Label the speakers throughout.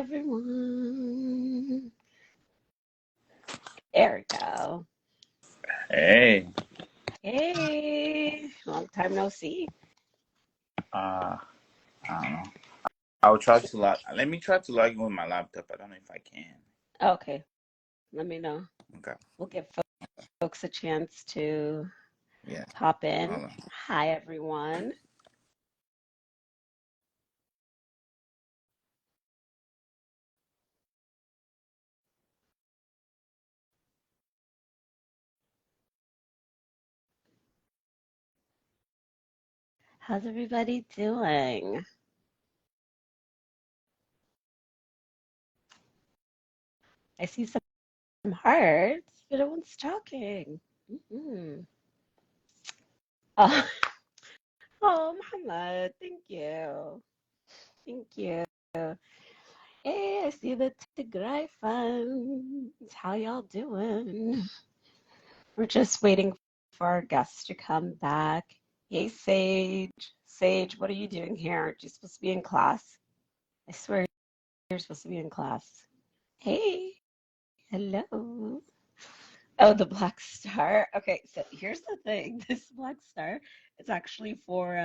Speaker 1: everyone. There we go.
Speaker 2: Hey,
Speaker 1: Hey, long time no see.
Speaker 2: uh, I don't know. I'll try to log. Let me try to log in with my laptop. I don't know if I can.
Speaker 1: Okay, let me know.
Speaker 2: Okay.
Speaker 1: We'll give folks a chance to
Speaker 2: Yeah.
Speaker 1: pop in.
Speaker 2: Hold on.
Speaker 1: Hi, everyone. How's everybody doing? I see some hearts, but no one's talking. Mm-hmm. Oh, oh, Muhammad, thank you. Thank you. Hey, I see the Tigray fans. How y'all doing? We're just waiting for our guests to come back. Hey, Sage. Sage, what are you doing here? Aren't you supposed to be in class? I swear you're supposed to be in class. Hey, hello. Oh, the Black Star. Okay, so here's the thing. This Black Star is actually for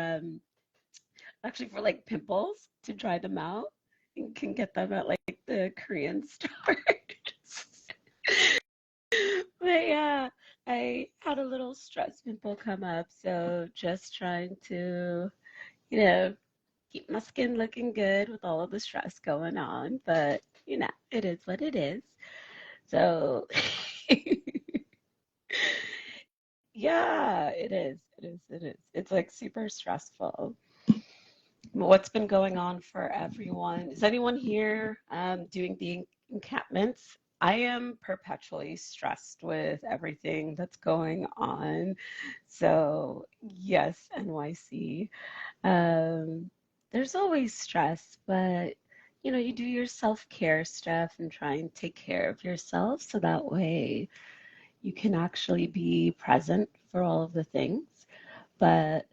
Speaker 1: like pimples to dry them out. You can get them at like the Korean stores. But yeah, I had a little stress pimple come up, so just trying to, you know, keep my skin looking good with all of the stress going on. But, it is what it is. So, yeah, it is. It is. It is. It's like super stressful. What's been going on for everyone? Is anyone here doing the encampments? I am perpetually stressed with everything that's going on. So, yes, NYC. Um, there's always stress, but you do your self-care stuff and try and take care of yourself so that way you can actually be present for all of the things. But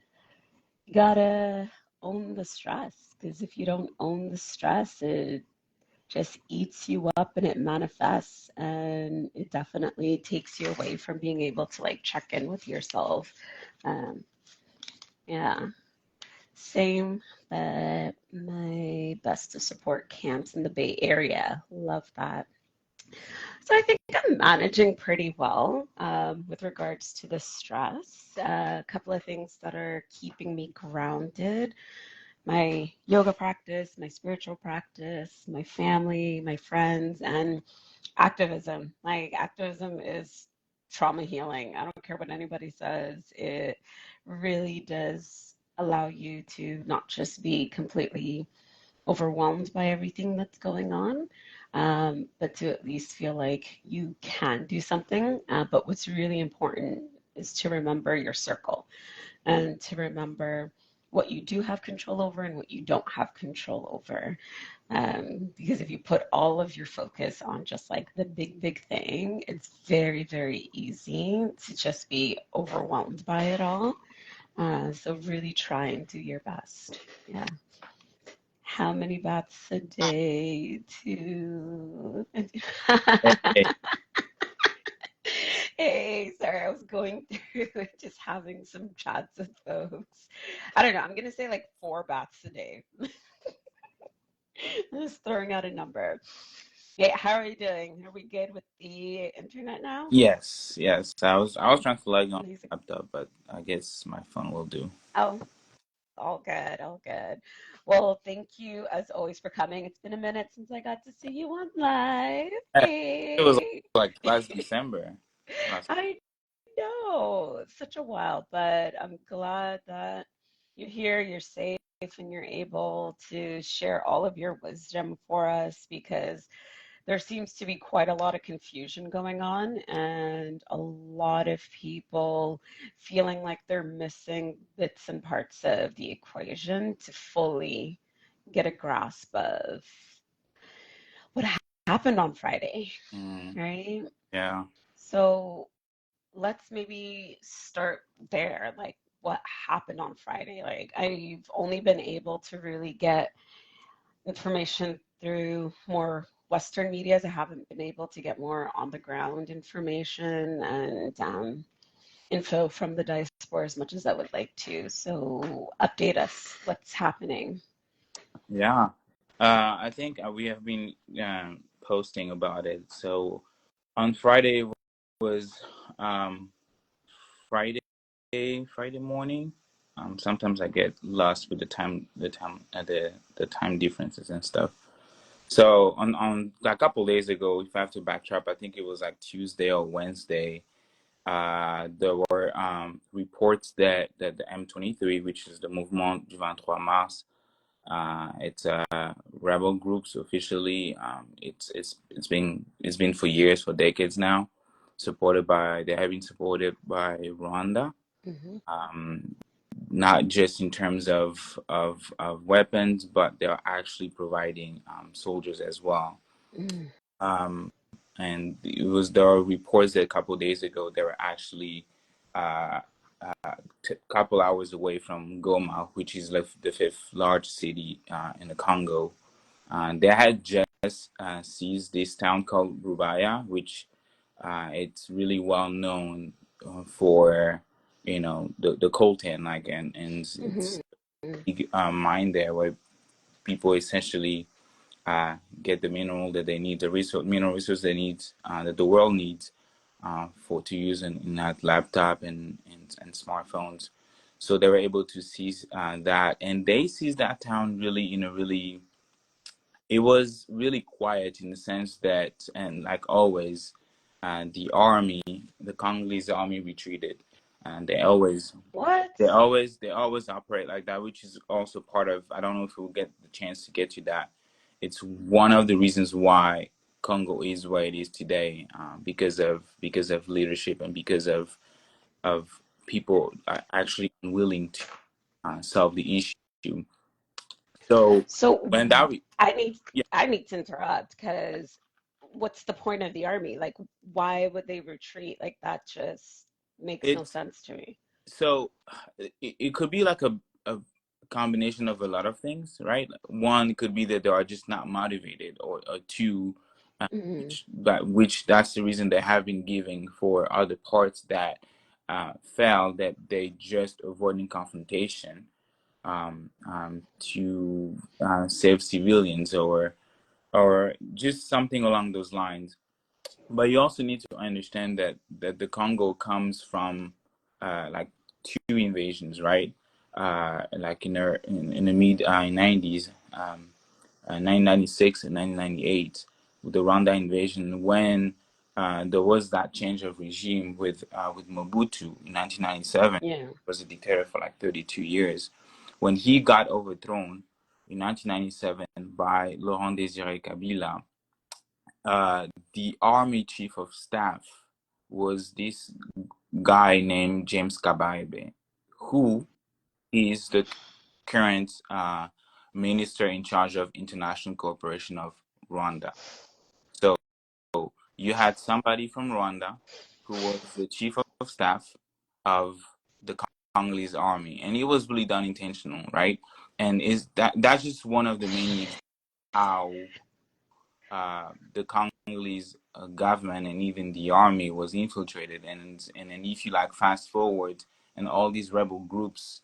Speaker 1: you gotta own the stress because if you don't own the stress, it just eats you up and it manifests and it definitely takes you away from being able to like check in with yourself. Um, yeah, same, but my best to support camps in the Bay Area. Love that. So I think I'm managing pretty well with regards to the stress. A couple of things that are keeping me grounded: my yoga practice, my spiritual practice, my family, my friends, and activism. Like, activism is trauma healing. I don't care what anybody says. It really does allow you to not just be completely overwhelmed by everything that's going on, but to at least feel like you can do something. But what's really important is to remember your circle and to remember what you do have control over and what you don't have control over. Because if you put all of your focus on just like the big thing, it's very, very easy to just be overwhelmed by it all. So really try and do your best. Yeah. How many baths a day to
Speaker 2: Hey,
Speaker 1: Hey, sorry, I was going through just having some chats with folks. I don't know, I'm gonna say like 4 baths a day. Just throwing out a number. Yeah, how are you doing? Are we good with the internet now?
Speaker 2: yes, yes. I was trying to log in on
Speaker 1: Amazing.
Speaker 2: my laptop, but I guess my phone will do.
Speaker 1: Oh, all good, all good. Well, thank you as always for coming. It's been a minute since I got to see you on live.
Speaker 2: Yeah, it was
Speaker 1: Hey.
Speaker 2: like last December. Last.
Speaker 1: I know it's such a while, but I'm glad that you're here, you're safe, and you're able to share all of your wisdom for us because there seems to be quite a lot of confusion going on and a lot of people feeling like they're missing bits and parts of the equation to fully get a grasp of what happened on Friday,
Speaker 2: Mm,
Speaker 1: right?
Speaker 2: yeah.
Speaker 1: So let's maybe start there. Like, what happened on Friday? Like, I've only been able to really get information through more Western medias. I haven't been able to get more on the ground information and info from the diaspora as much as I would like to. So update us. What's happening?
Speaker 2: Yeah. I think we have been posting about it. So on Friday was um, Friday Friday morning. Sometimes I get lost with the time differences and stuff. So on a couple days ago, if I have to backtrack, I think it was like Tuesday or Wednesday. There were reports that the M23, which is the Mouvement du 23 Mars, it's rebel groups officially. It's been for years, for decades now, they have been supported by Rwanda.
Speaker 1: Hmm.
Speaker 2: Um, Not just in terms of weapons, but they're actually providing soldiers as well.
Speaker 1: Mm.
Speaker 2: Um, and there were reports that a couple of days ago they were actually uh, couple hours away from Goma, which is like the fifth largest city in the Congo. They had just seized this town called Rubaya, which it's really well known for the coltan, like, and it's
Speaker 1: Hmm.
Speaker 2: a mine there where people essentially get the mineral resource they need, that the world needs for to use in that laptop and smartphones. So they were able to seize that, and they seized that town really in a really. It was really quiet in the sense that, and like always, the Congolese army retreated, and
Speaker 1: What?
Speaker 2: they always operate like that, which is also part of. I don't know if we'll get the chance to get to that. It's one of the reasons why Congo is where it is today, because of leadership and because of people actually willing to solve the issue. So
Speaker 1: So
Speaker 2: when that re-
Speaker 1: I need
Speaker 2: yeah,
Speaker 1: I need to interrupt because what's the point of the army? Like, why would they retreat? Like, that just makes no
Speaker 2: it's
Speaker 1: sense to me.
Speaker 2: so it could be like a combination of a lot of things, right? One could be that they are just not motivated, or two,
Speaker 1: Hmm.
Speaker 2: which that's the reason they have been giving for other parts that fell, that they just avoiding confrontation to save civilians, or just something along those lines. But you also need to understand that the Congo comes from like two invasions, right? Like in the mid 90s, 1996 and 1998, with the Rwanda invasion, when there was that change of regime with Mobutu in 1997,
Speaker 1: Yeah.
Speaker 2: was a dictator for like 32 years. When he got overthrown in 1997 by Laurent Désiré Kabila, the army chief of staff was this guy named James Kabarebe, who is the current minister in charge of international cooperation of Rwanda. So you had somebody from Rwanda who was the chief of staff of the Congolese army, and it was really done intentional, right? And is that's just one of the many examples how the Congolese government and even the army was infiltrated, and then if you like fast forward, and all these rebel groups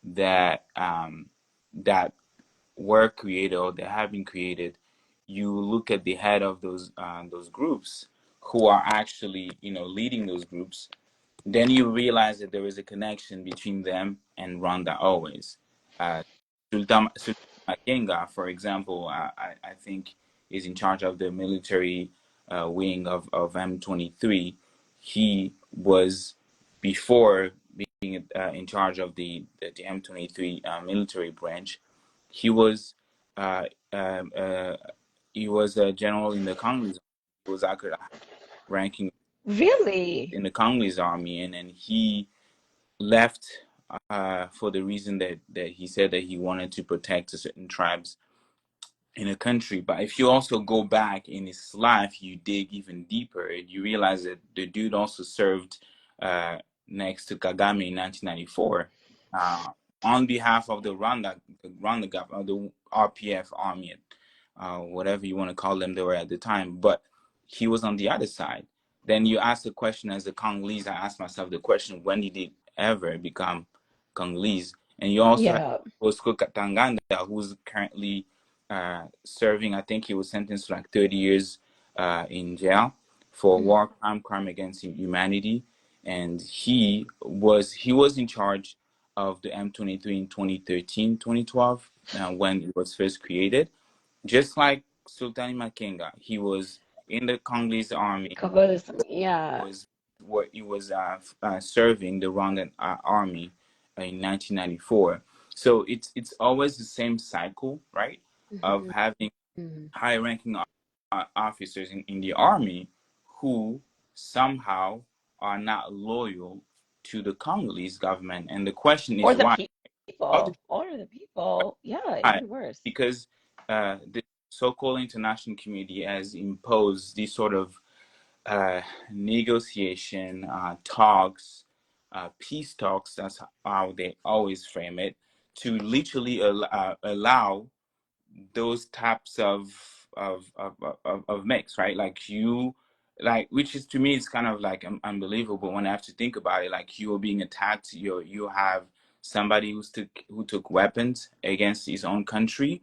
Speaker 2: that were created or that have been created, you look at the head of those groups who are actually leading those groups, then you realize that there is a connection between them and Rwanda always. Uh, Sultan Makenga, for example, I think is in charge of the military wing of M23. He was, before being in charge of the M23 military branch, he was uh, um, uh, he was a general in the Congolese. He was actually ranking
Speaker 1: Really?
Speaker 2: in the Congolese army, and then he left for the reason that he said that he wanted to protect certain tribes in a country. But if you also go back in his life, you dig even deeper, and you realize that the dude also served uh, next to Kagame in 1994 uh, on behalf of the Rwanda government, the RPF army whatever you want to call them they were at the time, but he was on the other side. Then you ask the question, as a Congolese, I asked myself the question, when did it ever become Congolese? And you also have
Speaker 1: Yeah.
Speaker 2: Bosco Katanganda, who's currently serving, I think he was sentenced to like 30 years in jail for war crime against humanity. And he was in charge of the M23 in 2013, 2012, when it was first created. Just like Sultani Makenga, he was in the Congolese army.
Speaker 1: Congolese, yeah.
Speaker 2: Was what he was serving the Rwandan army in 1994. So it's always the same cycle, right? Of
Speaker 1: Hmm.
Speaker 2: having high-ranking officers in the army who somehow are not loyal to the Congolese government, and the question
Speaker 1: Or
Speaker 2: is
Speaker 1: the
Speaker 2: why? How do
Speaker 1: people, or the people. Yeah,
Speaker 2: why?
Speaker 1: even worse.
Speaker 2: Because the so-called international community has imposed these sort of negotiation talks, peace talks. That's how they always frame it, to literally allow those types of mix, right? Like you, like, which is, to me, it's kind of like unbelievable when I have to think about it. Like, you are being attacked. You have somebody who took weapons against his own country.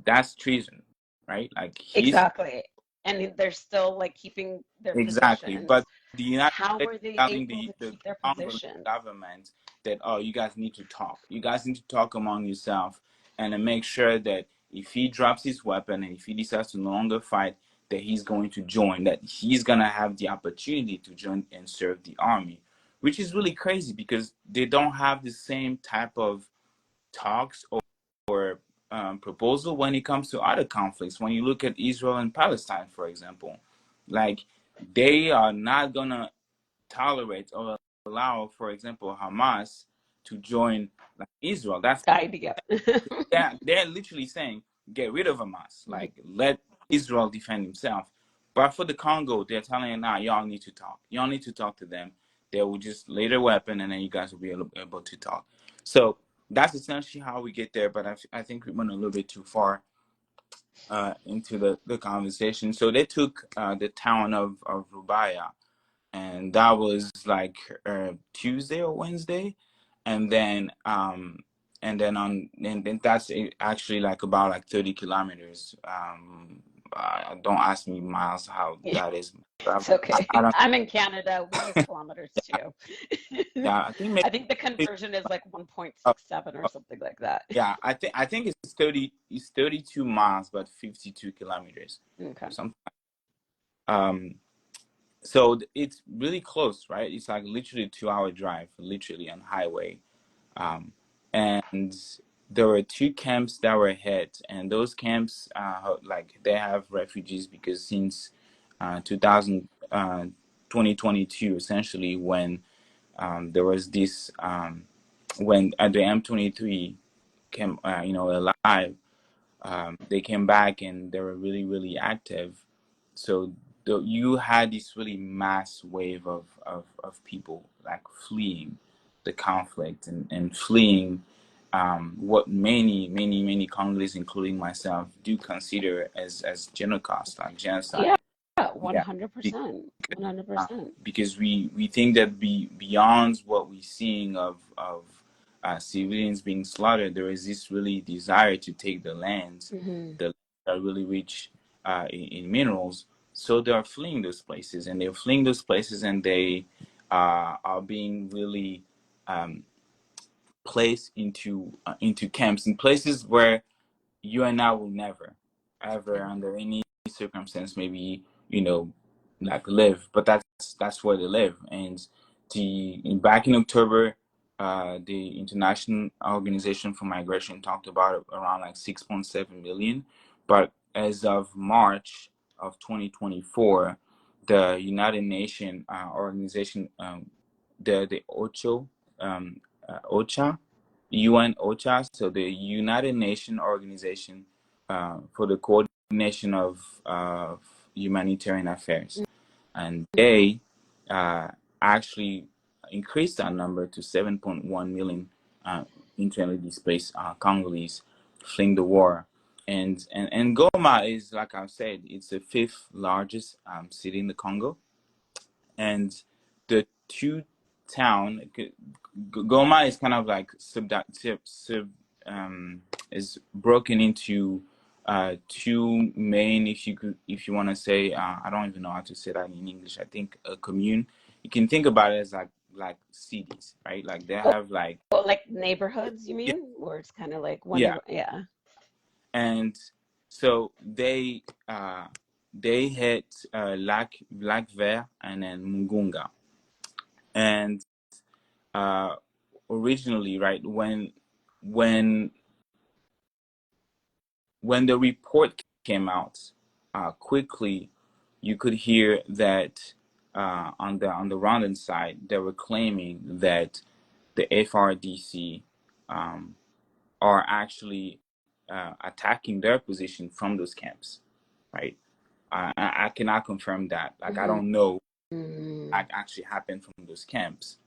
Speaker 2: That's treason, right? Like, he's
Speaker 1: Exactly. And they're still like keeping their
Speaker 2: exactly. But
Speaker 1: positions.
Speaker 2: the United
Speaker 1: How
Speaker 2: States
Speaker 1: were they
Speaker 2: telling
Speaker 1: able
Speaker 2: the,
Speaker 1: to
Speaker 2: the
Speaker 1: keep their
Speaker 2: Congolese
Speaker 1: positions?
Speaker 2: government that, oh, you guys need to talk. You guys need to talk among yourself, and then make sure that if he drops his weapon and if he decides to no longer fight, that he's going to join, that he's gonna have the opportunity to join and serve the army, which is really crazy because they don't have the same type of talks or proposal when it comes to other conflicts. When you look at Israel and Palestine, for example, like, they are not gonna tolerate or allow, for example, Hamas to join like Israel. That's
Speaker 1: Idea.
Speaker 2: they're literally saying get rid of Hamas, like let Israel defend himself. But for the Congo, they're telling you, nah, y'all need to talk. Y'all need to talk to them. They will just lay their weapon, and then you guys will be able to talk. So that's essentially how we get there. But I think we went a little bit too far into the conversation. So they took the town of Rubaya, and that was like Tuesday or Wednesday, and then and then that's actually like about like 30 kilometers. Don't ask me miles how
Speaker 1: Yeah,
Speaker 2: that is.
Speaker 1: it's okay.
Speaker 2: I don't.
Speaker 1: I'm in Canada. We use kilometers too.
Speaker 2: Yeah, I think maybe
Speaker 1: I think the conversion is like
Speaker 2: uh,
Speaker 1: 1.67 or something like that.
Speaker 2: yeah, I think it's 32 miles, but 52 kilometers.
Speaker 1: Okay.
Speaker 2: Something. Um, so it's really close, right? It's like literally a 2 hour drive, literally on highway. Um, and there were two camps that were hit, and those camps, like, they have refugees because since 2000, 2022, essentially, when there was this, when at the M23 came, alive, they came back and they were really, really active. So you had this really mass wave of people like fleeing the conflict and fleeing what many Congolese, including myself, do consider as genocide, like
Speaker 1: Yeah,
Speaker 2: genocide. Yeah,
Speaker 1: 100%.
Speaker 2: uh,
Speaker 1: 100%.
Speaker 2: because we think that beyond what we're seeing of civilians being slaughtered, there is this really desire to take the lands,
Speaker 1: Hmm.
Speaker 2: the that are really rich in minerals. So they are fleeing those places, and they're fleeing those places, and they are being really um, placed into camps in places where you and I will never, ever, under any circumstance, maybe, like, live. But that's where they live. And back in October, the International Organization for Migration talked about around like 6.7 million. But as of March of 2024, the United Nations organization, the OCHA, UN OCHA, so the United Nations Organization for the Coordination of Humanitarian Affairs, and they uh, actually increased that number to 7.1 million uh, internally displaced Congolese fleeing the war. And Goma is, like I said, it's the fifth largest city in the Congo, and the two town Goma is kind of like is broken into two main, if you want to say, I don't even know how to say that in English. I think a commune. You can think about it as like cities, right? Like they
Speaker 1: Oh,
Speaker 2: have like,
Speaker 1: oh, like neighborhoods, you
Speaker 2: yeah,
Speaker 1: mean? Or it's kind of like one
Speaker 2: yeah.
Speaker 1: neighbor, yeah.
Speaker 2: And so they hit Lac Vert and then Mugunga. And uh, originally, right, when when the report came out, quickly you could hear that on the Rwandan side they were claiming that the FRDC um, are actually attacking their position from those camps, right? I cannot confirm that. Like I
Speaker 1: Hmm.
Speaker 2: don't know
Speaker 1: Hmm.
Speaker 2: what actually happened from those camps.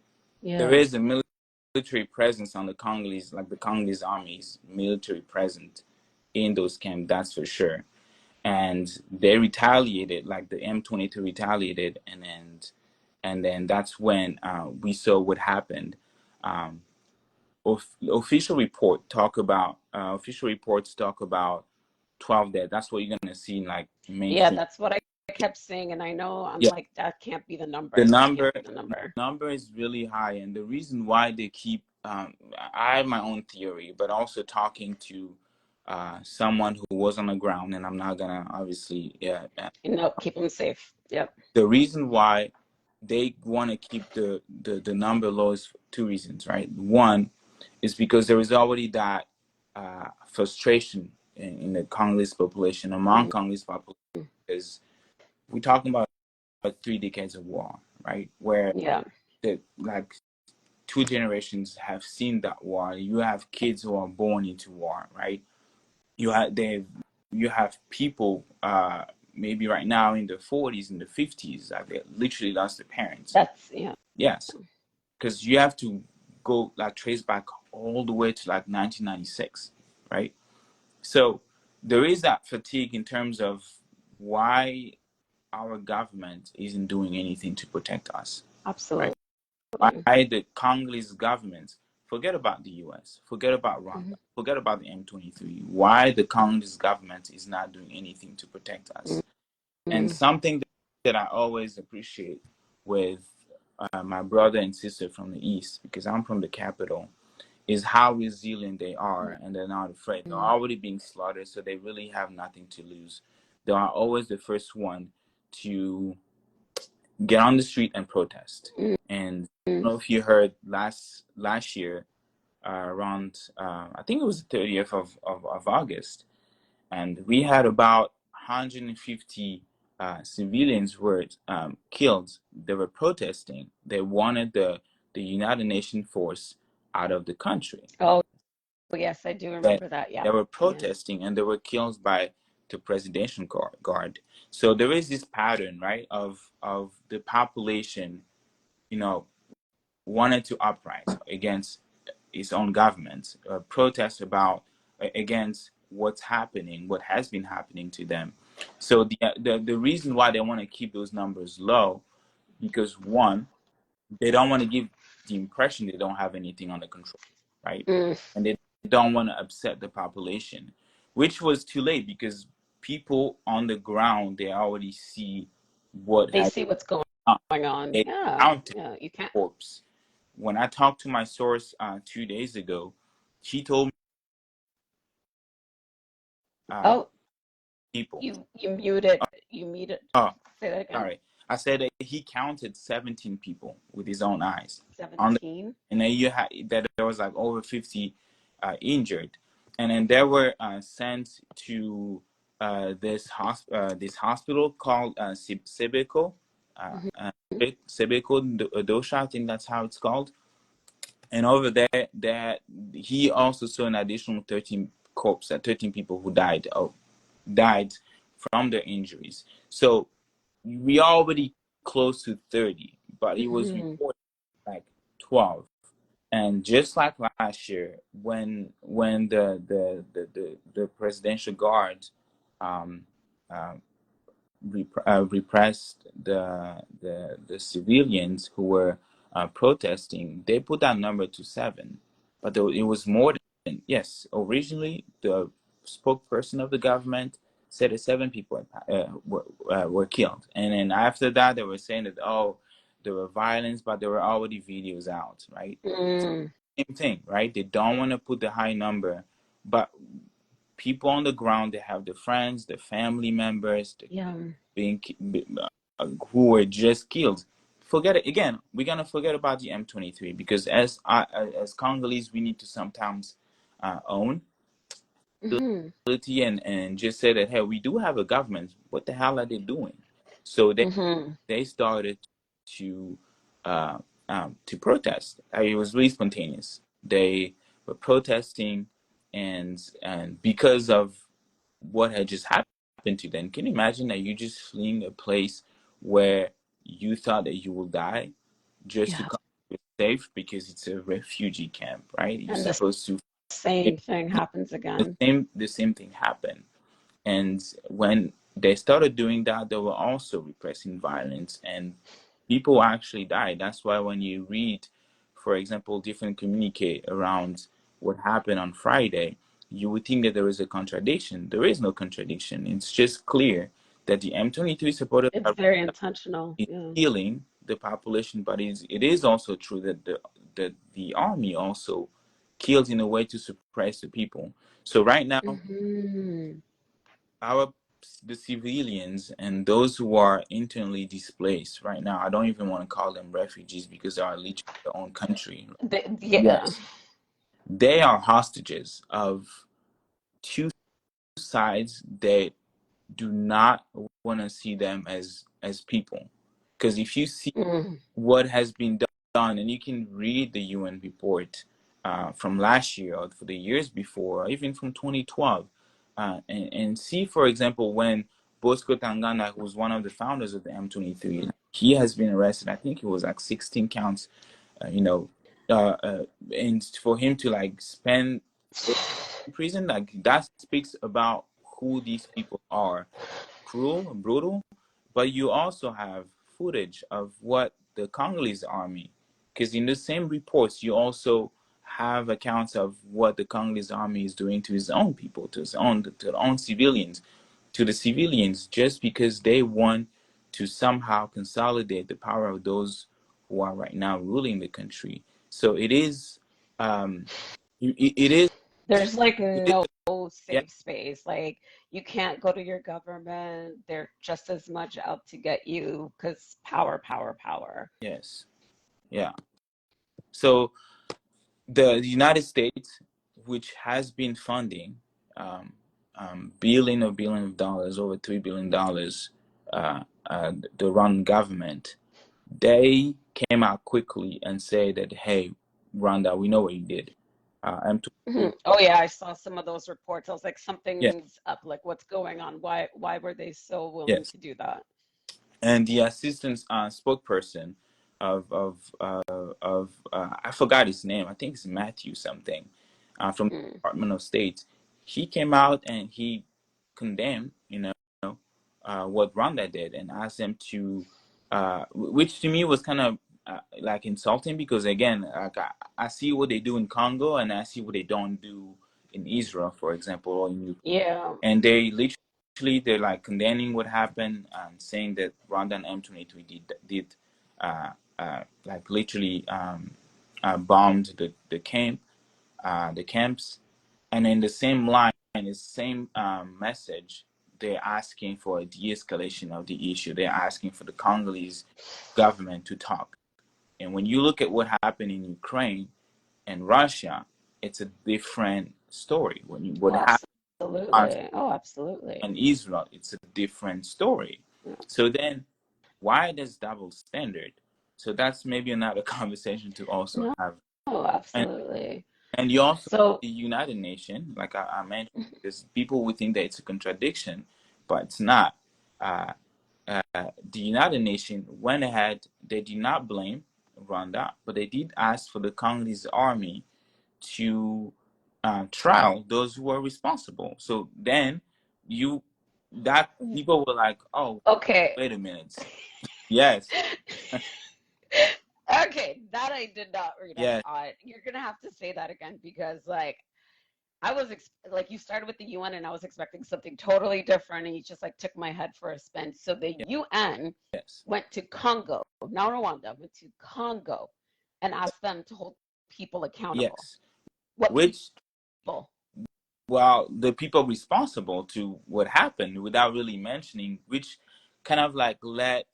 Speaker 2: There
Speaker 1: Yeah.
Speaker 2: is a military presence on the Congolese, like the Congolese armies, military present in those camps, that's for sure. And they retaliated, like the M23 retaliated, and then that's when we saw what happened. Um, official reports talk about 12 dead. That's what you're gonna see in like
Speaker 1: Yeah,
Speaker 2: mainstream.
Speaker 1: that's what I kept saying. And I know I'm
Speaker 2: Yeah,
Speaker 1: like, that can't be the
Speaker 2: the
Speaker 1: number. That can't
Speaker 2: number
Speaker 1: be the number.
Speaker 2: number is really high, and the reason why they keep I have my own theory, but also talking to someone who was on the ground, and I'm not gonna obviously, yeah,
Speaker 1: You know, keep them safe. Yep.
Speaker 2: the reason why they want to keep the number low is two reasons, right? One is because there is already that frustration in the Congolese population, among Congolese population, because we're talking about 3 decades of war, right? Where
Speaker 1: Yeah.
Speaker 2: the like two generations have seen that war. You have kids who are born into war, right? You have people maybe right now in the 40s and the 50s that they literally lost their parents.
Speaker 1: That's, yeah.
Speaker 2: Yes, because you have to go like trace back all the way to like 1996, right? So there is that fatigue in terms of why our government isn't doing anything to protect us, right?
Speaker 1: Absolutely.
Speaker 2: Why the Congolese government, forget about the US, forget about Rwanda,
Speaker 1: Hmm.
Speaker 2: forget about the M23, why the Congolese government is not doing anything to protect us. And something that I always appreciate with my brother and sister from the East, because I'm from the capital, is how resilient they are and they're not afraid. They're already being slaughtered, so they really have nothing to lose. They are always the first one to get on the street and protest. And I don't know if you heard last year, around I think it was the 30th of August, and we had about 150 civilians were killed. They were protesting. They wanted the United Nations force out of the country.
Speaker 1: Oh, yes, I do
Speaker 2: That
Speaker 1: remember that. Yeah.
Speaker 2: they were
Speaker 1: Yeah.
Speaker 2: protesting and they were killed by the presidential guard. So there is this pattern, right, of the population, you know, wanted to uprise against its own government, protest about against what's happening, what has been happening to them. So the reason why they want to keep those numbers low, because one, they don't want to give the impression they don't have anything under control, right?
Speaker 1: Mm.
Speaker 2: And they don't want to upset the population, which was too late because people on the ground they already see what
Speaker 1: They
Speaker 2: has
Speaker 1: see what's going
Speaker 2: done.
Speaker 1: on.
Speaker 2: They
Speaker 1: Yeah.
Speaker 2: counted
Speaker 1: Yeah. You can't.
Speaker 2: corpse. When I talked to my source 2 days ago, she told me uh,
Speaker 1: Oh,
Speaker 2: people.
Speaker 1: you muted. You muted.
Speaker 2: Oh,
Speaker 1: Say that again.
Speaker 2: sorry. I said that he counted 17 people with his own eyes. On the,
Speaker 1: 17.
Speaker 2: and then you had that there was like over 50 injured, and then they were sent to this hospital called Sebeko, uh,
Speaker 1: Hmm.
Speaker 2: uh, Sebeko Dosha, I think that's how it's called. And over there, that he also saw an additional 13 corpses, 13 people who died from their injuries. So we already close to 30, but it was
Speaker 1: Hmm.
Speaker 2: reported like 12. And just like last year, when the presidential guard um, uh, repressed the civilians who were protesting, they put that number to 7, but it was more than, yes. Originally, the spokesperson of the government said that 7 people were killed, and then after that, they were saying that, oh, there were violence, but there were already videos out, right?
Speaker 1: Mm,
Speaker 2: Same thing, right? They don't want to put the high number, but people on the ground, they have their friends, their family members,
Speaker 1: yeah.
Speaker 2: being who were just killed. Forget it again. We're gonna forget about the M23 because as Congolese, we need to sometimes own
Speaker 1: Hmm.
Speaker 2: ability and just say that, hey, we do have a government. What the hell are they doing? So
Speaker 1: Hmm.
Speaker 2: they started to to protest. It was really spontaneous. They were protesting, and because of what had just happened to them. Can you imagine that you just fleeing a place where you thought that you will die just to
Speaker 1: Yeah.
Speaker 2: come safe because it's a refugee camp, right? You're
Speaker 1: And the
Speaker 2: supposed to.
Speaker 1: same thing happens
Speaker 2: The
Speaker 1: again.
Speaker 2: same thing happened. And when they started doing that, they were also repressing violence, and people actually died. That's why when you read, for example, different communique around what happened on Friday, you would think that there is a contradiction. There is no contradiction. It's just clear that the M23 supporters
Speaker 1: It's
Speaker 2: are
Speaker 1: very intentional. Yeah.
Speaker 2: killing the population, but it is also true that the army also kills in a way to suppress the people. So right now,
Speaker 1: Hmm.
Speaker 2: our the civilians and those who are internally displaced right now, I don't even want to call them refugees because they are literally their own country.
Speaker 1: Yeah.
Speaker 2: Yes, they are hostages of two sides that do not want to see them as people. Because if you see
Speaker 1: Mm.
Speaker 2: what has been done, and you can read the UN report from last year or for the years before, or even from 2012, and see, for example, when Bosco Tangana, who was one of the founders of the M23, he has been arrested. I think it was like 16 counts, you know, and for him to like spend in prison, like that speaks about who these people are, cruel and brutal. But you also have footage of what the Congolese army, because in the same reports, you also have accounts of what the Congolese army is doing to his own people, to their own civilians, to the civilians, just because they want to somehow consolidate the power of those who are right now ruling the country. So it is, it is,
Speaker 1: There's like
Speaker 2: it is,
Speaker 1: no
Speaker 2: yeah,
Speaker 1: safe space. Like you can't go to your government. They're just as much out to get you because power, power, power.
Speaker 2: yes, yeah. So the United States, which has been funding um, billion of dollars, over $3 billion, the Rwandan government, they came out quickly and said that, hey, Rwanda, we know what you did. M23,
Speaker 1: Mhm. Oh yeah, I saw some of those reports. I was like,
Speaker 2: yes,
Speaker 1: something's up. Like, what's going on? Why were they so willing
Speaker 2: yes.
Speaker 1: to do that?
Speaker 2: And the assistant spokesperson of I forgot his name. I think it's Matthew something, from the
Speaker 1: Mm.
Speaker 2: Department of State. He came out and he condemned, what Rwanda did and asked them to, which to me was kind of like insulting because again, like I see what they do in Congo and I see what they don't do in Israel, for example, or in
Speaker 1: Yeah.
Speaker 2: and they literally they're like condemning what happened and saying that Rwandan M23 did like literally bombed the camps, and in the same line, the same message, they're asking for a de-escalation of the issue. They're asking for the Congolese government to talk. And when you look at what happened in Ukraine and Russia, it's a different story. When you what
Speaker 1: Oh,
Speaker 2: happened
Speaker 1: absolutely. Oh, absolutely.
Speaker 2: and Israel, it's a different story.
Speaker 1: Yeah.
Speaker 2: So then, why this double standard? So that's maybe another conversation to also
Speaker 1: No,
Speaker 2: have. And
Speaker 1: absolutely.
Speaker 2: and you also
Speaker 1: So,
Speaker 2: the United Nations, like I mentioned, because people would think that it's a contradiction, but it's not. Uh, the United Nations went ahead. They did not blame. Rwanda, but they did ask for the Congolese army to trial those who were responsible. So then you that people were like, oh,
Speaker 1: Okay.
Speaker 2: wait a minute. Yes,
Speaker 1: Okay, that I did not read up
Speaker 2: yes,
Speaker 1: on. You're gonna have to say that again because like I was like you started with the UN and I was expecting something totally different and you just like took my head for a spin. So the UN
Speaker 2: yes,
Speaker 1: went to Congo, now Rwanda, went to Congo and asked them to hold people accountable.
Speaker 2: yes.
Speaker 1: What
Speaker 2: Which,
Speaker 1: people?
Speaker 2: well, the people responsible to what happened without really mentioning, which kind of like let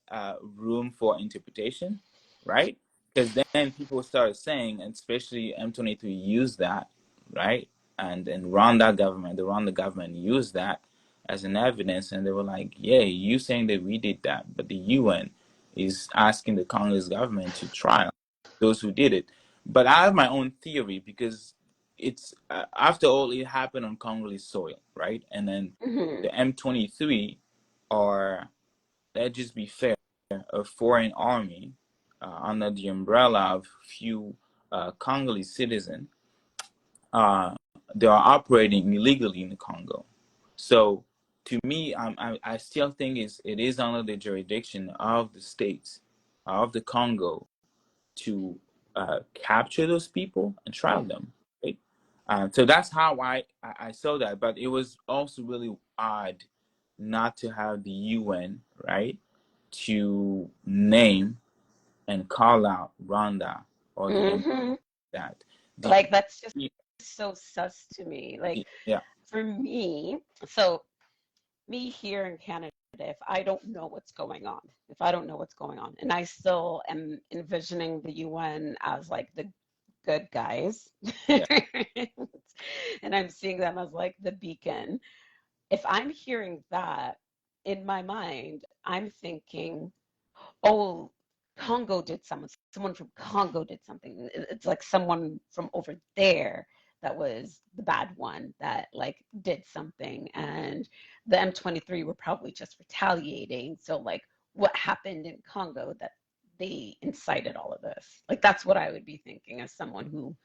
Speaker 2: room for interpretation, right? Because then people started saying, and especially M23 used that, right? And the Rwanda government used that as an evidence, and they were like, "Yeah, you saying that we did that, but the UN is asking the Congolese government to trial those who did it." But I have my own theory because it's after all, it happened on Congolese soil, right? And then
Speaker 1: Hmm.
Speaker 2: the M23 are, let's just be fair, a foreign army under the umbrella of few Congolese citizens. Uh, they are operating illegally in the Congo. So to me, I still think it is under the jurisdiction of the states of the Congo to capture those people and trial them. Right? So that's how I saw that. But it was also really odd not to have the UN, right, to name and call out Rwanda or the M
Speaker 1: Hmm.
Speaker 2: that. The
Speaker 1: Like that's just so sus to me. Like
Speaker 2: yeah,
Speaker 1: for me, so me here in Canada, if I don't know what's going on, if I don't know what's going on, and I still am envisioning the UN as like the good guys,
Speaker 2: yeah,
Speaker 1: and I'm seeing them as like the beacon. If I'm hearing that in my mind, I'm thinking, oh, Congo did someone from Congo did something. It's like someone from over there that was the bad one that like did something and the M23 were probably just retaliating. So like what happened in Congo that they incited all of this. Like that's what I would be thinking as someone who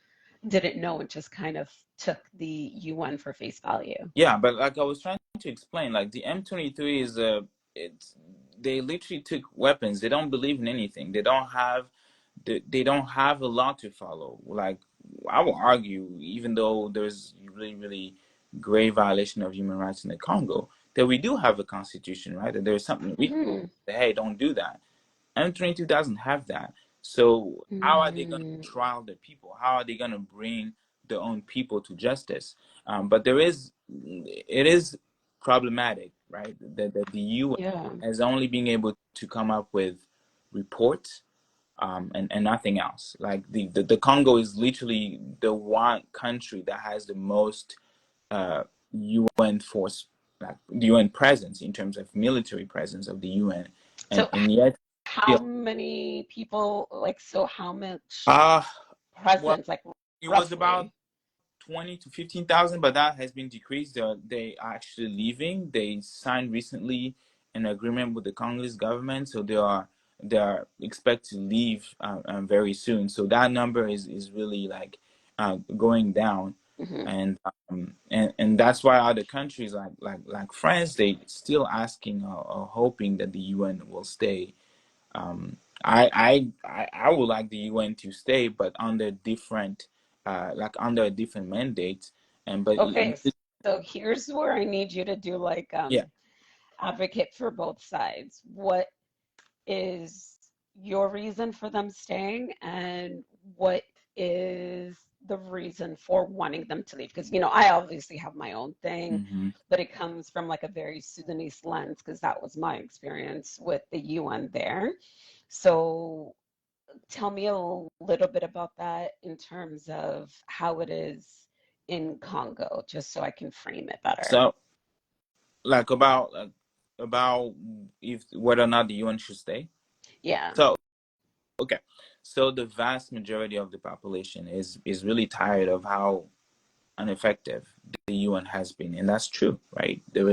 Speaker 1: didn't know and just kind of took the UN for face value.
Speaker 2: yeah. But like I was trying to explain, like the M23 is a it's they literally took weapons. They don't believe in anything. They don't have a law to follow. Like I will argue, even though there's really, really grave violation of human rights in the Congo, that we do have a constitution, right? That there's something we
Speaker 1: Mm-hmm.
Speaker 2: say, hey, don't do that. M22 doesn't have that. So how are they going
Speaker 1: Mm,
Speaker 2: to trial the people? How are they going to bring their own people to justice? But it is problematic, right? That the UN
Speaker 1: yeah.
Speaker 2: has only been able to come up with reports and nothing else. Like the Congo is literally the one country that has the most UN force, like the UN presence in terms of military presence of the UN,
Speaker 1: So
Speaker 2: and yet
Speaker 1: how
Speaker 2: still,
Speaker 1: many people, like, so how much
Speaker 2: uh well,
Speaker 1: presence, like,
Speaker 2: it was about
Speaker 1: roughly?
Speaker 2: 20 to 15,000, but that has been decreased. They are actually leaving. They signed recently an agreement with the Congolese government, so they are expected to leave very soon. So that number is really like going down,
Speaker 1: Hmm.
Speaker 2: and that's why other countries like France, they still asking or hoping that the UN will stay. I would like the UN to stay, but under different, like under a different mandate. And but
Speaker 1: Okay, so here's where I need you to do like
Speaker 2: yeah,
Speaker 1: advocate for both sides. What is your reason for them staying, and what is the reason for wanting them to leave? Because, I obviously have my own thing,
Speaker 2: hmm
Speaker 1: but it comes from like a very Sudanese lens, because that was my experience with the UN there. So tell me a little bit about that in terms of how it is in Congo, just so I can frame it better.
Speaker 2: So like about if whether or not the UN should stay.
Speaker 1: Yeah.
Speaker 2: So okay, so the vast majority of the population is really tired of how ineffective the UN has been, and that's true, right?
Speaker 1: Hmm.
Speaker 2: There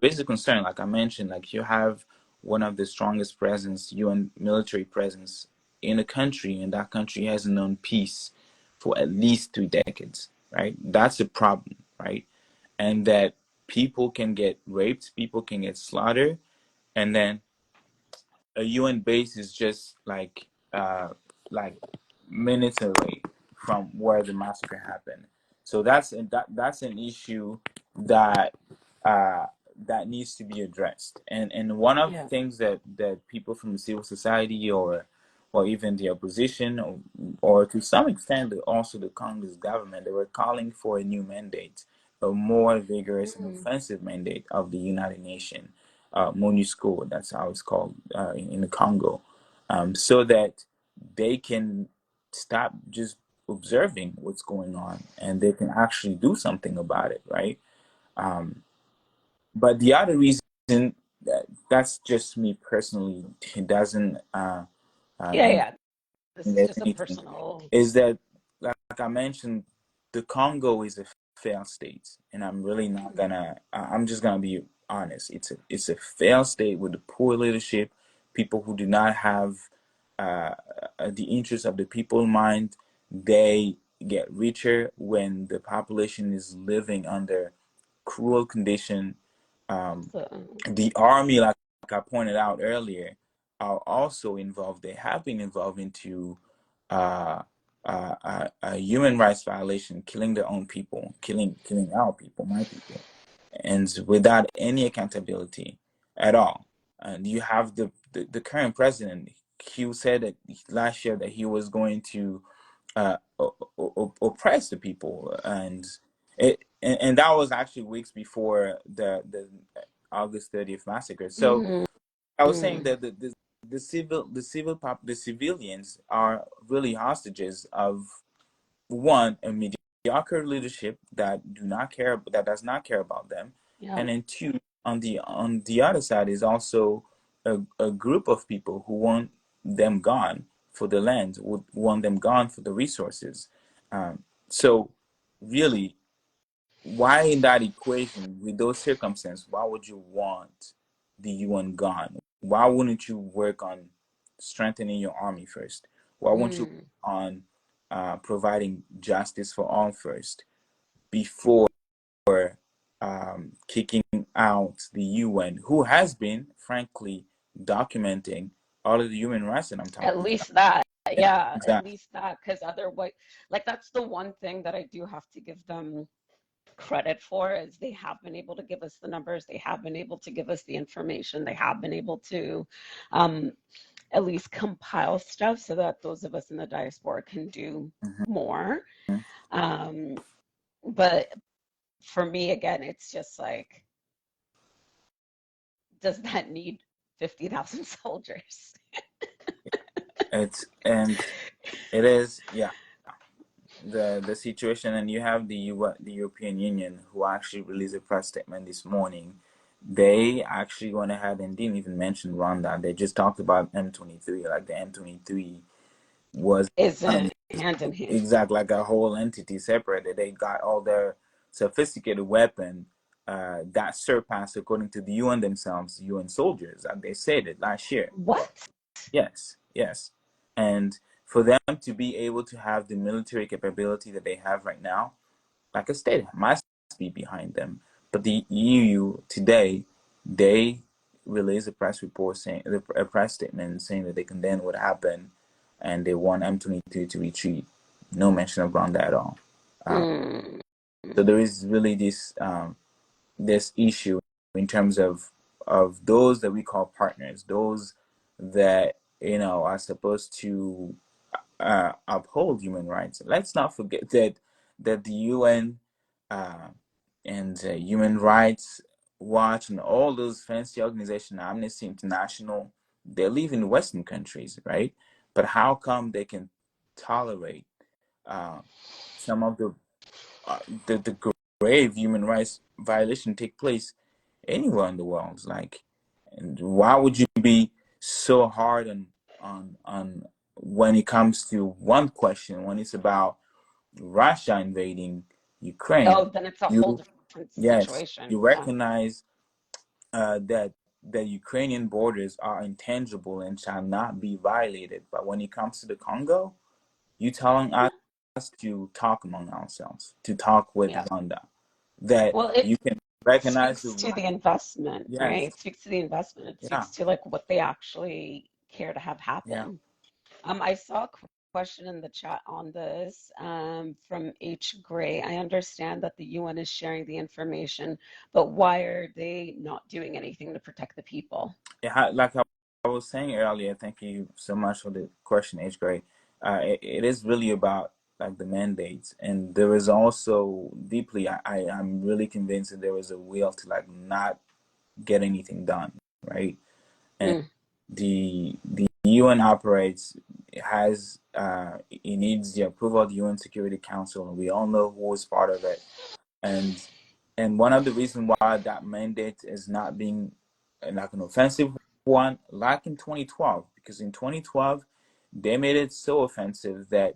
Speaker 2: is a concern, like I mentioned, like you have one of the strongest presence UN military presence in a country, and that country hasn't known peace for at least 3 decades, right? That's a problem, right? And that people can get raped, people can get slaughtered, and then a UN base is just like minutes away from where the massacre happened. So that's an issue that uh, that needs to be addressed. And one of the
Speaker 1: Yeah.
Speaker 2: things that people from the civil society or even the opposition or to some extent also the Congress government, they were calling for a new mandate, a more vigorous and
Speaker 1: Mm.
Speaker 2: offensive mandate of the United Nations, MONUSCO, that's how it's called in the Congo, so that they can stop just observing what's going on and they can actually do something about it, right? Um, but the other reason that's just me personally, it doesn't
Speaker 1: Yeah,
Speaker 2: and
Speaker 1: yeah. This is
Speaker 2: there's
Speaker 1: just a
Speaker 2: anything,
Speaker 1: personal.
Speaker 2: is that like I mentioned, the Congo is a failed state, and I'm really not
Speaker 1: Mm.
Speaker 2: gonna. I'm just gonna be honest. It's a failed state with poor leadership, people who do not have uh, the interests of the people in mind. They get richer when the population is living under cruel condition. Um,
Speaker 1: So,
Speaker 2: the army, like I pointed out earlier, are also involved. They have been involved into uh, a human rights violation, killing their own people, killing our people, my people, and without any accountability at all. And you have the current president. He said that last year that he was going to oppress the people, and that was actually weeks before the August 30th massacre. So
Speaker 1: mm,
Speaker 2: I was saying
Speaker 1: mm,
Speaker 2: that the civilians are really hostages of one, a mediocre leadership that does not care about them,
Speaker 1: yeah.
Speaker 2: and then two, on the other side is also a group of people who want them gone for the land, would want them gone for the resources. So really, why in that equation, with those circumstances, why would you want the UN gone? Why wouldn't you work on strengthening your army first? Why won't you
Speaker 1: Mm.
Speaker 2: work on providing justice for all first before kicking out the UN, who has been, frankly, documenting all of the human rights that I'm
Speaker 1: At
Speaker 2: talking about?
Speaker 1: least that.
Speaker 2: Yeah,
Speaker 1: Yeah, at
Speaker 2: exactly.
Speaker 1: least that. Because otherwise, like, that's the one thing that I do have to give them credit for is they have been able to give us the numbers, they have been able to give us the information, they have been able to um, at least compile stuff so that those of us in the diaspora can do more.
Speaker 2: Mhm.
Speaker 1: Um, but for me, again, it's just like, does that need 50,000 soldiers?
Speaker 2: And it is, yeah, the situation, and you have the European Union who actually released a press statement this morning. They actually went ahead and didn't even mention Rwanda. They just talked about M23, like the M23 was
Speaker 1: Is
Speaker 2: one of
Speaker 1: it
Speaker 2: these
Speaker 1: hand in hand?
Speaker 2: exact like a whole entity separated. They got all their sophisticated weapon that surpassed, according to the UN themselves, UN soldiers. Like they said it last year.
Speaker 1: What?
Speaker 2: Yes, yes. And for them to be able to have the military capability that they have right now, like a state must be behind them. But the EU today, they released a press report saying a press statement saying that they condemn what happened and they want M23 to retreat. No mention of Rwanda at all. Uh,
Speaker 1: Mm.
Speaker 2: so there is really this issue in terms of those that we call partners, those that are supposed to uphold human rights. Let's not forget that the UN uh, and Human Rights Watch and all those fancy organizations, Amnesty International, they live in Western countries, right? But how come they can tolerate uh, some of the grave human rights violation take place anywhere in the world? Like, and why would you be so hard on when it comes to one question, when it's about Russia invading Ukraine?
Speaker 1: Oh, then it's a whole
Speaker 2: You
Speaker 1: different
Speaker 2: Yes,
Speaker 1: situation.
Speaker 2: you
Speaker 1: Yeah.
Speaker 2: recognize that. the Ukrainian borders are intangible and shall not be violated. But when it comes to the Congo, you telling us to talk among ourselves, to talk with
Speaker 1: Yeah.
Speaker 2: Rwanda, that
Speaker 1: Well,
Speaker 2: you
Speaker 1: it
Speaker 2: can recognize the
Speaker 1: speaks to
Speaker 2: right.
Speaker 1: the investment, right?
Speaker 2: Yes.
Speaker 1: It speaks to the investment. It
Speaker 2: Yeah.
Speaker 1: speaks to like what they actually care to have
Speaker 2: Yeah.
Speaker 1: happen. I saw a question in the chat on this from H. Gray. I understand that the UN is sharing the information, but why are they not doing anything to protect the people?
Speaker 2: Like I was saying earlier, thank you so much for the question, H. Gray. It is really about like the mandates, and there is also deeply, I'm really convinced that there is a will to like not get anything done, right? And
Speaker 1: Mm,
Speaker 2: the UN operates, it has it needs the approval of the UN Security Council, and we all know who is part of it. And one of the reasons why that mandate is not being like an offensive one, like in 2012, because in 2012 they made it so offensive that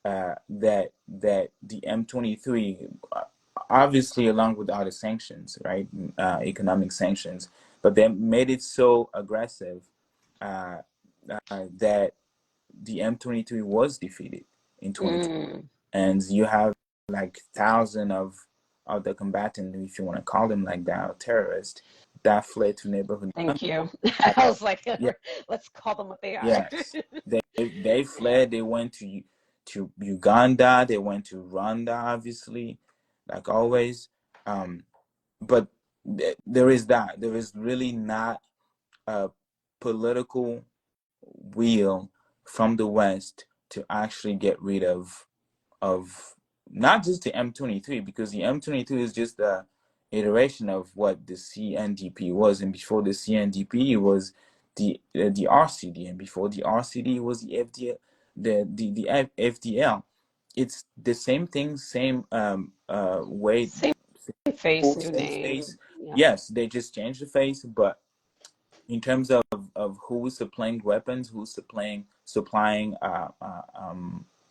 Speaker 2: that the M23, obviously along with other sanctions, right, economic sanctions, but they made it so aggressive uh, that the M23 was defeated in 2012,
Speaker 1: mm.
Speaker 2: and you have like thousands of the combatants, if you want to call them like that, or terrorists, that fled to neighborhood
Speaker 1: Thank
Speaker 2: countries.
Speaker 1: you. I was like,
Speaker 2: Yeah,
Speaker 1: let's call them what they are.
Speaker 2: yes, they
Speaker 1: Yeah.
Speaker 2: fled. They went to Uganda. They went to Rwanda, obviously, like always. Um, but there is that. There is really not a political will from the West to actually get rid of not just the M23, because the M23 is just the iteration of what the CNDP was, and before the CNDP was the RCD, and before the RCD was the FDL, the FDL. It's the same thing, same way,
Speaker 1: Same face, new
Speaker 2: same
Speaker 1: name.
Speaker 2: face.
Speaker 1: Yeah.
Speaker 2: Yes, they just changed the face, but in terms of who is supplying weapons, who's supplying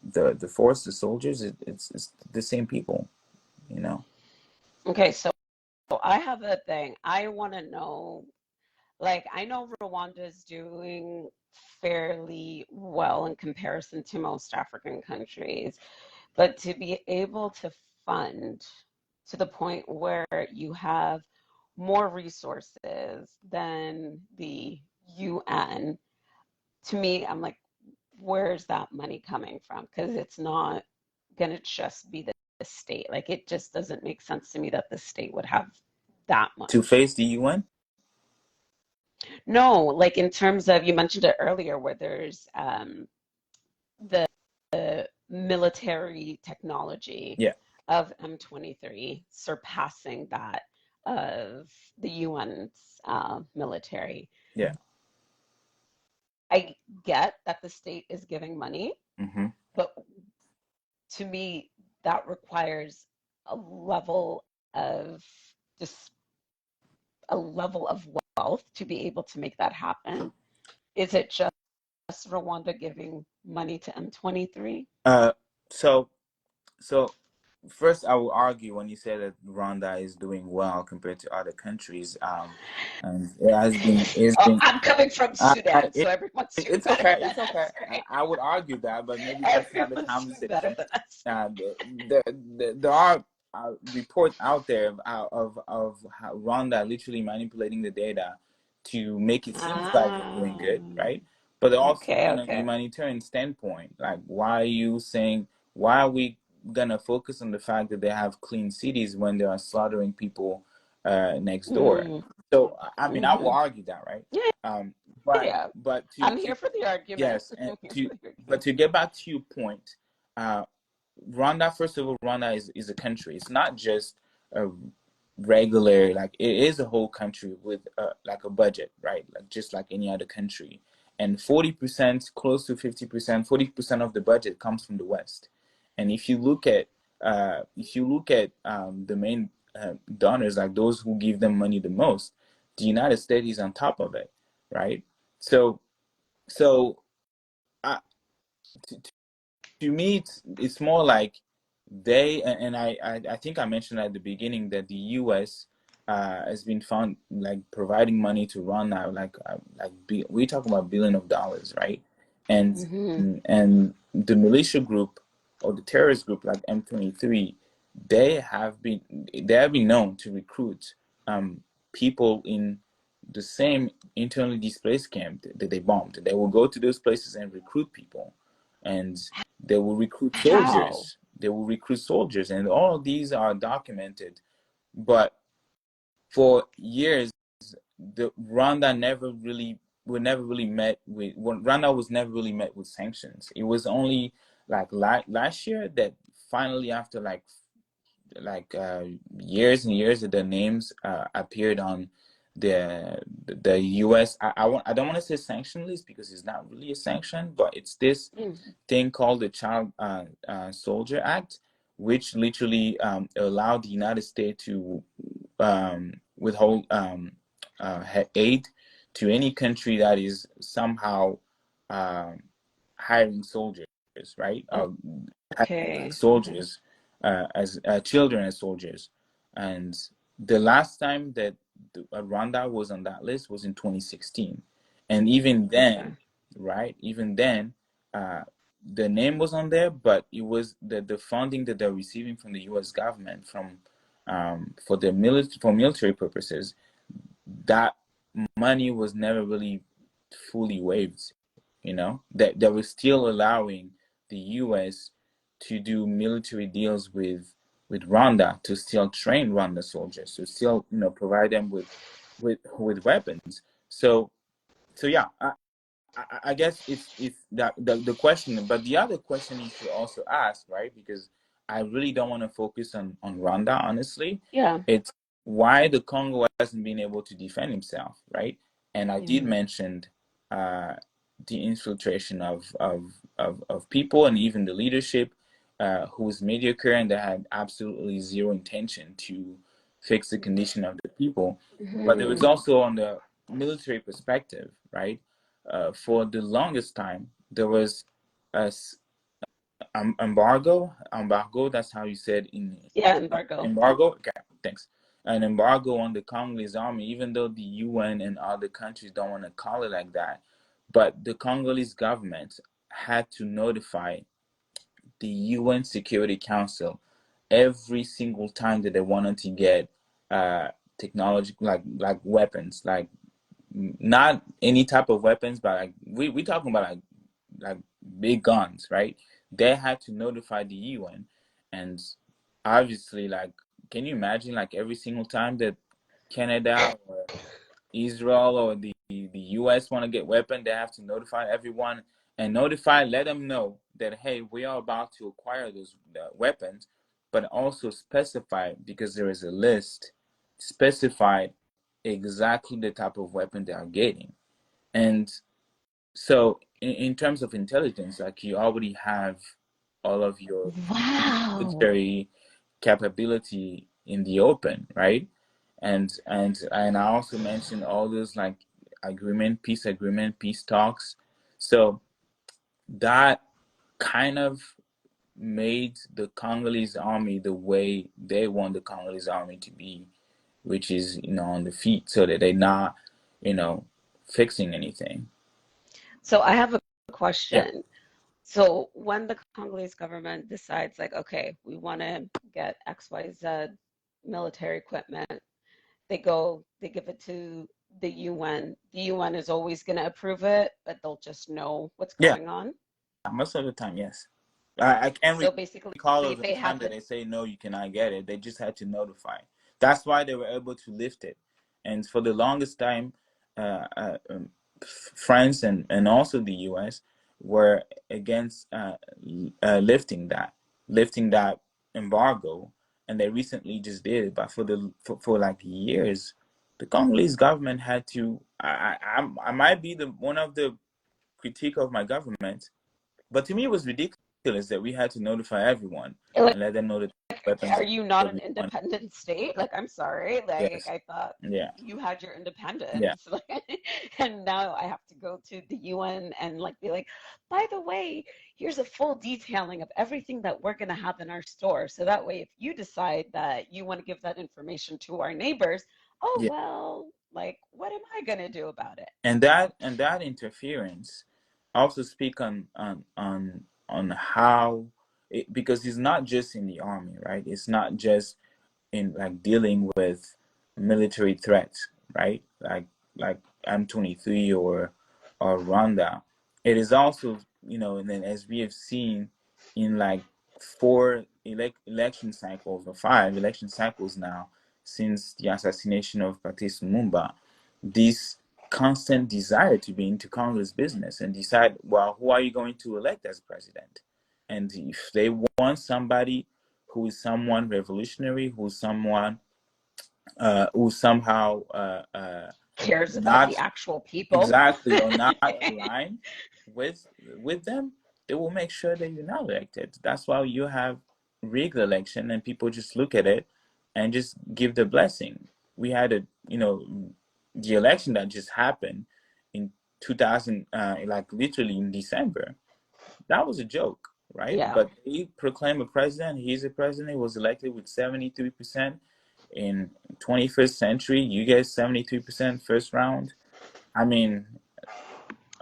Speaker 2: the force, the soldiers, it's the same people, you know.
Speaker 1: Okay, so I have a thing. I want to know, like, I know Rwanda is doing fairly well in comparison to most African countries, but to be able to fund to the point where you have more resources than the UN, to me, I'm like, where's that money coming from? Because it's not going to just be the state. Like, it just doesn't make sense to me that the state would have that
Speaker 2: To
Speaker 1: much.
Speaker 2: face the UN.
Speaker 1: No, like in terms of, you mentioned it earlier, where there's the military technology
Speaker 2: Yeah,
Speaker 1: of M23 surpassing that of the UN's military.
Speaker 2: yeah.
Speaker 1: I get that the state is giving money,
Speaker 2: Mm-hmm.
Speaker 1: but to me, that requires a level of just a level of wealth to be able to make that happen. Is it just Rwanda giving money to M23?
Speaker 2: uh so so first I will argue when you say that Rwanda is doing well compared to other countries, and
Speaker 1: Oh, I'm coming from
Speaker 2: uh,
Speaker 1: Sudan,
Speaker 2: it,
Speaker 1: so everyone's doing
Speaker 2: it's
Speaker 1: better
Speaker 2: okay.
Speaker 1: than
Speaker 2: It's okay.
Speaker 1: us, right?
Speaker 2: I would argue that, but maybe that's not the
Speaker 1: Everyone's doing better
Speaker 2: conversation.
Speaker 1: than us.
Speaker 2: Uh, there are reports out there of how Rwanda literally manipulating the data to make it seem like they're doing
Speaker 1: Ah,
Speaker 2: good, right? But also
Speaker 1: okay,
Speaker 2: on a
Speaker 1: okay.
Speaker 2: humanitarian standpoint, like why are you saying, why are we gonna focus on the fact that they have clean cities when they are slaughtering people next door?
Speaker 1: Mm,
Speaker 2: So I mean, I will
Speaker 1: hmm.
Speaker 2: argue that, right?
Speaker 1: Yeah,
Speaker 2: Um,
Speaker 1: yeah.
Speaker 2: but
Speaker 1: I'm
Speaker 2: to
Speaker 1: here for the argument.
Speaker 2: yes, and
Speaker 1: I'm here for the
Speaker 2: but
Speaker 1: argument.
Speaker 2: to get back to your point, uh, Rwanda, first of all, Rwanda is a country. It's not just a regular, like it is a whole country with like a budget, right? Like just like any other country. And 40%, close to 50%, 40% of the budget comes from the West. And if you look at the main donors, like those who give them money the most, the United States is on top of it, right? So so uh, to me, it's more like they, and I think I mentioned at the beginning that the U.S. has been found like providing money to Rwanda, we talk about billion of dollars, right? And
Speaker 1: Hmm.
Speaker 2: and the militia group or the terrorist group like M23, they have been they have been known to recruit people in the same internally displaced camp that they bombed. They will go to those places and recruit people, and they will recruit
Speaker 1: How?
Speaker 2: soldiers. They will recruit soldiers, and all of these are documented. But for years, the Rwanda never really were never really met with Rwanda was never really met with sanctions. It was only like last year that finally, after like years and years, that the names appeared on the U.S. I don't want to say sanction list because it's not really a sanction, but it's this
Speaker 1: Mm.
Speaker 2: thing called the Child Soldier Act, which literally allowed the United States to withhold aid to any country that is somehow um, hiring soldiers, right? Hiring
Speaker 1: Okay.
Speaker 2: soldiers as children as soldiers. And the last time that Rwanda was on that list was in 2016. And even
Speaker 1: Okay.
Speaker 2: then, right? Even then, uh, the name was on there, but it was the funding that they're receiving from the U.S. government from for the military purposes. That money was never really fully waived. You know that they were still allowing the U.S. to do military deals with Rwanda to still train Rwanda soldiers, to still provide them with weapons. So yeah, I guess it's that the question, but the other question you should also ask, right? Because I really don't want to focus on Rwanda, honestly.
Speaker 1: Yeah.
Speaker 2: It's why the Congo hasn't been able to defend himself, right? And I did
Speaker 1: Hmm.
Speaker 2: mention uh, the infiltration of people and even the leadership who was mediocre and that had absolutely zero intention to fix the condition of the people. But there was
Speaker 1: Hmm.
Speaker 2: also on the military perspective, right? For the longest time, there was a embargo. That's how you said in
Speaker 1: Yeah, embargo.
Speaker 2: embargo. Okay, thanks. An embargo on the Congolese army, even though the UN and other countries don't want to call it like that, but the Congolese government had to notify the UN Security Council every single time that they wanted to get technology like weapons, like not any type of weapons, but like we talking about like big guns, right? They had to notify the UN, and obviously, like, can you imagine like every single time that Canada or Israel or the US want to get weapon, they have to notify everyone and let them know that hey, we are about to acquire those weapons, but also specify because there is a list specified exactly the type of weapon they are getting. And so in terms of intelligence, like you already have all of your
Speaker 1: Wow.
Speaker 2: military capability in the open, right? And I also mentioned all those like agreement, peace talks. So that kind of made the Congolese army the way they want the Congolese army to be, which is on the feet, so that they're not you know fixing anything.
Speaker 1: So I have a
Speaker 2: Yeah,
Speaker 1: question. So when the Congolese government decides, like, okay, we want to get XYZ military equipment, they give it to the UN. The UN is always going to approve it, but they'll just know what's
Speaker 2: yeah.
Speaker 1: going on.
Speaker 2: Most of the time, yes. I can't
Speaker 1: So basically,
Speaker 2: recall of a
Speaker 1: they
Speaker 2: time
Speaker 1: have
Speaker 2: that
Speaker 1: it.
Speaker 2: they say no, you cannot get it. They just had to notify. That's why they were able to lift it. And for the longest time, uh, uh, um, France and also the U.S. were against lifting that embargo, and they recently just did it. But for like years, the Congolese government had to. I might be the one of the critique of my government, but to me, it was ridiculous that we had to notify everyone
Speaker 1: Like
Speaker 2: and let them know that. weapons
Speaker 1: Are
Speaker 2: that
Speaker 1: you not
Speaker 2: kill
Speaker 1: an
Speaker 2: anyone.
Speaker 1: independent state? Like, I'm sorry. Like,
Speaker 2: Yes.
Speaker 1: I thought
Speaker 2: Yeah.
Speaker 1: you had your
Speaker 2: Yeah.
Speaker 1: independence. Like, and now I have to go to the UN and like be like, by the way, here's a full detailing of everything that we're going to have in our store. So that way, if you decide that you want to give that information to our neighbors, oh,
Speaker 2: Yeah.
Speaker 1: well, like, what am I going to do about it?
Speaker 2: And that interference also speak on how because it's not just in the army, right? It's not just in like dealing with military threats, right? Like M23 or Rwanda. It is also, and then as we have seen in like four election cycles or five election cycles now since the assassination of Patrice Lumumba, this constant desire to be into Congress business and decide, well, who are you going to elect as president? And if they want somebody who is someone revolutionary, who somehow
Speaker 1: Cares about the
Speaker 2: not
Speaker 1: actual people.
Speaker 2: exactly or not aligned with with them, they will make sure that you're not elected. That's why you have rigged election and people just look at it and just give the blessing. We had the election that just happened in 2000, like literally in December. That was a joke, right?
Speaker 1: Yeah.
Speaker 2: But he proclaimed a president. He's a president. He was elected with 73% in 21st century. You get 73% first round. I mean,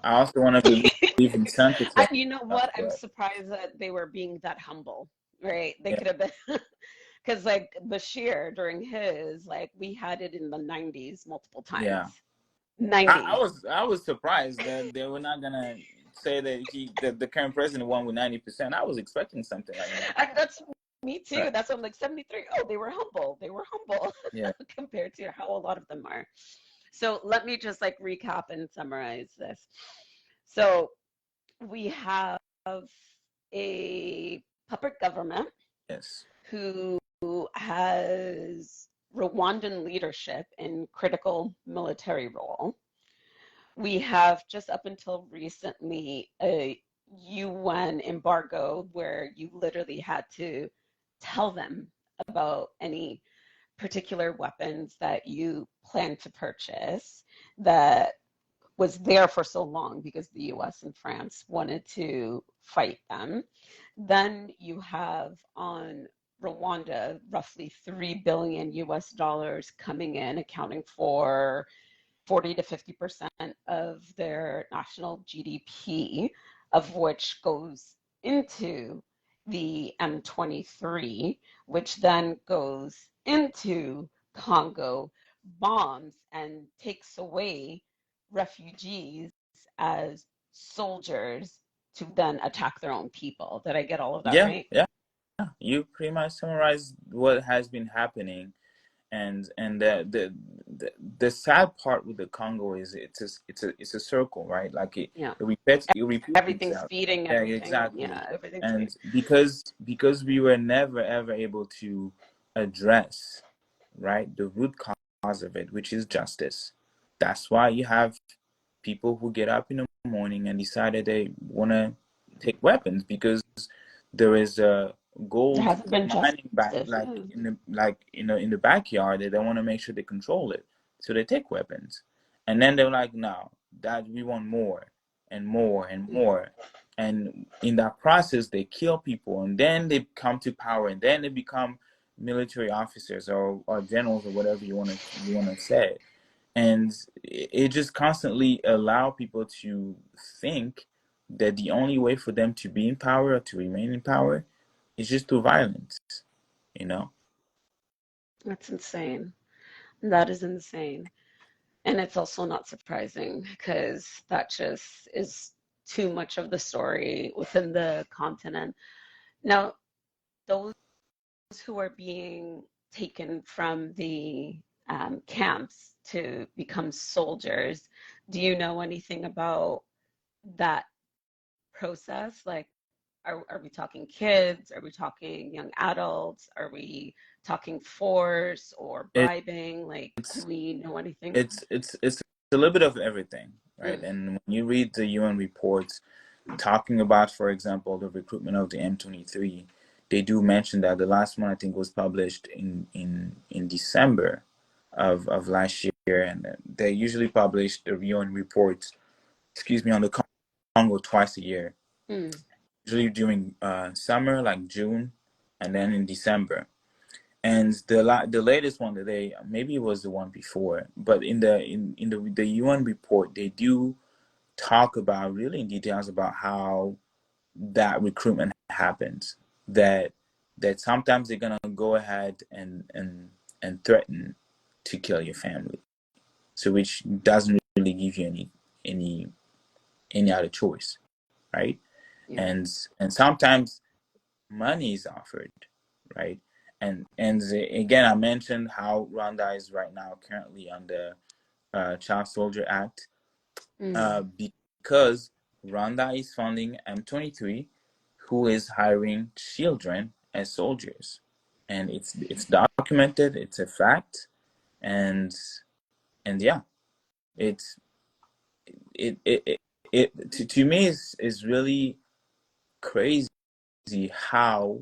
Speaker 2: I also want to believe in Santa Claus
Speaker 1: You know
Speaker 2: stuff,
Speaker 1: what? I'm
Speaker 2: but
Speaker 1: surprised that they were being that humble, right? They
Speaker 2: yeah,
Speaker 1: could have been, because like Bashir during his, like we had it in the 90s multiple times.
Speaker 2: yeah. I
Speaker 1: 90.
Speaker 2: was surprised that they were not gonna say that the current president won with 90%. I was expecting something like that.
Speaker 1: And that's me too.
Speaker 2: Right.
Speaker 1: That's why I'm like 73. Oh, they were humble. They were humble
Speaker 2: Yeah.
Speaker 1: compared to how a lot of them are. So let me just like recap and summarize this. So we have a puppet government
Speaker 2: Yes.
Speaker 1: who has Rwandan leadership in critical military role. We have just up until recently a UN embargo where you literally had to tell them about any particular weapons that you plan to purchase that was there for so long because the US and France wanted to fight them. Then you have on Rwanda roughly 3 billion US dollars coming in, accounting for 40 to 50% of their national GDP, of which goes into the M23, which then goes into Congo, bombs, and takes away refugees as soldiers to then attack their own people. Did I get all of that
Speaker 2: Yeah.
Speaker 1: right?
Speaker 2: Yeah. You pretty much summarized what has been happening. And the sad part with the Congo is it's a circle, right? Like
Speaker 1: Yeah.
Speaker 2: it repeats
Speaker 1: Everything's
Speaker 2: itself.
Speaker 1: feeding
Speaker 2: Yeah,
Speaker 1: everything.
Speaker 2: exactly.
Speaker 1: Yeah, everything's
Speaker 2: And
Speaker 1: feeding.
Speaker 2: because we were never ever able to address, right, the root cause of it, which is justice. That's why you have people who get up in the morning and decide that they want to take weapons because there is a
Speaker 1: There
Speaker 2: gold
Speaker 1: hasn't been
Speaker 2: mining back
Speaker 1: justice.
Speaker 2: like
Speaker 1: Yeah.
Speaker 2: in the backyard. They don't want to make sure they control it, so they take weapons, and then they're like, no, that we want more and more and more, and in that process they kill people, and then they come to power, and then they become military officers or generals or whatever you want to say, and it just constantly allow people to think that the only way for them to be in power or to remain in power is just through violence, you know.
Speaker 1: That's insane. That is insane. And it's also not surprising because that just is too much of the story within the continent. Now, those who are being taken from the camps to become soldiers, do you know anything about that process? Like, are we talking kids? Are we talking young adults? Are we talking force or
Speaker 2: It,
Speaker 1: bribing? Like, do
Speaker 2: it's
Speaker 1: we know anything?
Speaker 2: it's a little bit of everything, right?
Speaker 1: Mm.
Speaker 2: And when you read the UN reports talking about, for example, the recruitment of the M23, they do mention that the last one I think was published in December of last year, and they usually publish the UN reports, excuse me, on the Congo twice a year,
Speaker 1: Mm.
Speaker 2: usually during summer, like June, and then in December. And the latest one today, maybe it was the one before, but in the UN report, they do talk about really in details about how that recruitment happens. That sometimes they're gonna go ahead and threaten to kill your family, so which doesn't really give you any any other choice, right?
Speaker 1: Yeah.
Speaker 2: And sometimes money is offered, right? And again, I mentioned how Rwanda is right now currently on the Child Soldier Act,
Speaker 1: Mm.
Speaker 2: because Rwanda is funding M23, who is hiring children as soldiers, and it's documented, it's a fact, and yeah, it's it it it, to me is really crazy how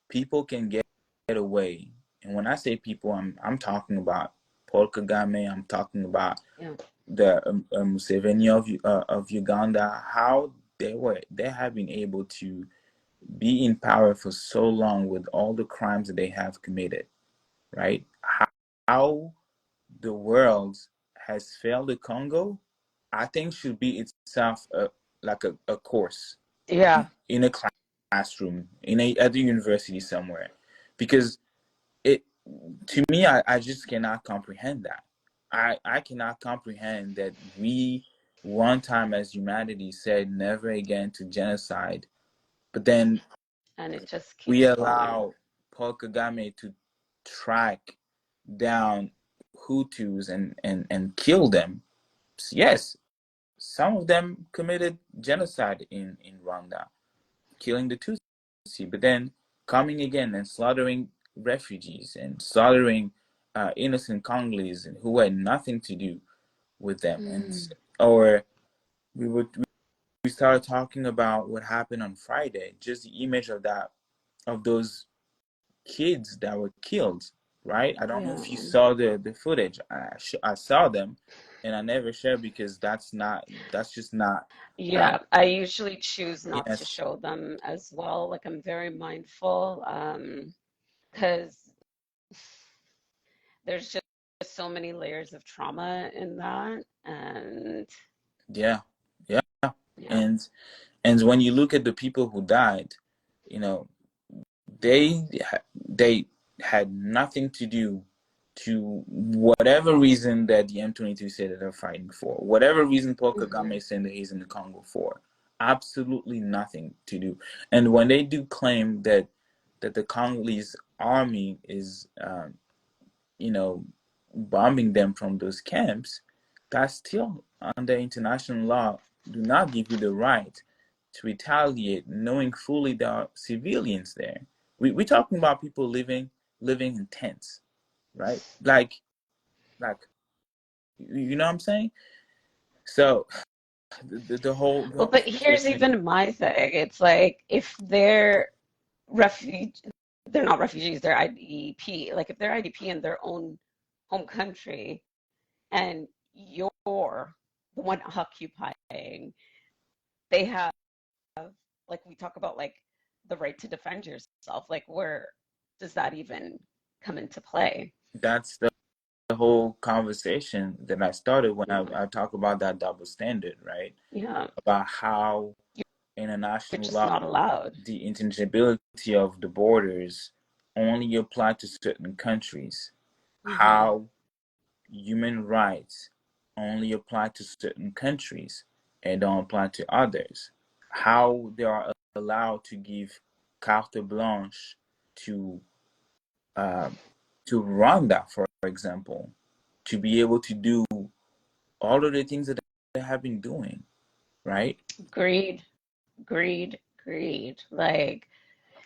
Speaker 2: people can get away. And when I say people, I'm talking about Paul Kagame. I'm talking about
Speaker 1: Yeah.
Speaker 2: the Museveni of Uganda. How they have been able to be in power for so long with all the crimes that they have committed, right? How the world has failed the Congo, I think should be itself like a course
Speaker 1: Yeah.
Speaker 2: in a classroom in a at the university somewhere, because it to me I just cannot comprehend that. I cannot comprehend that we one time as humanity said never again to genocide, but then
Speaker 1: And it just
Speaker 2: we
Speaker 1: keeps going.
Speaker 2: allow Paul Kagame to track down Hutus and kill them. Yes, some of them committed genocide in Rwanda, killing the Tutsi, but then coming again and slaughtering refugees and slaughtering innocent Congolese who had nothing to do with them. And
Speaker 1: Mm.
Speaker 2: or we started talking about what happened on Friday, just the image of that of those kids that were killed, right? I don't know
Speaker 1: Yeah.
Speaker 2: if you saw the footage. I saw them, and I never shared because that's just not
Speaker 1: Yeah, I usually choose not to
Speaker 2: yes.
Speaker 1: show them as well. Like I'm very mindful, because there's just so many layers of trauma in that. And
Speaker 2: Yeah, yeah,
Speaker 1: yeah.
Speaker 2: and when you look at the people who died, you know, they had nothing to do to whatever reason that the M23 said that they're fighting for, whatever reason Paul
Speaker 1: Hmm.
Speaker 2: Kagame is saying that he's in the Congo for, absolutely nothing to do. And when they do claim that the Congolese army is, you know, bombing them from those camps, that still under international law do not give you the right to retaliate, knowing fully there are civilians there. We're talking about people living in tents, right? Like you know what I'm saying? So the
Speaker 1: Well,
Speaker 2: whole
Speaker 1: but here's
Speaker 2: situation.
Speaker 1: even my thing. It's like if they're refuge, they're not refugees, they're IDP. Like if they're IDP in their own home country and you're the one occupying, they have, like we talk about, like the right to defend yourself. Like where does that even come into play?
Speaker 2: That's the whole conversation that I started when
Speaker 1: Yeah.
Speaker 2: I talk about that double standard, right?
Speaker 1: Yeah.
Speaker 2: About how
Speaker 1: You're
Speaker 2: international
Speaker 1: just
Speaker 2: law,
Speaker 1: not allowed.
Speaker 2: the interchangeability of the borders only apply to certain countries.
Speaker 1: Hmm.
Speaker 2: How human rights only apply to certain countries and don't apply to others. How they are allowed to give carte blanche to uh, Rwanda, for example, to be able to do all of the things that they have been doing, right?
Speaker 1: Greed, greed, greed. Like,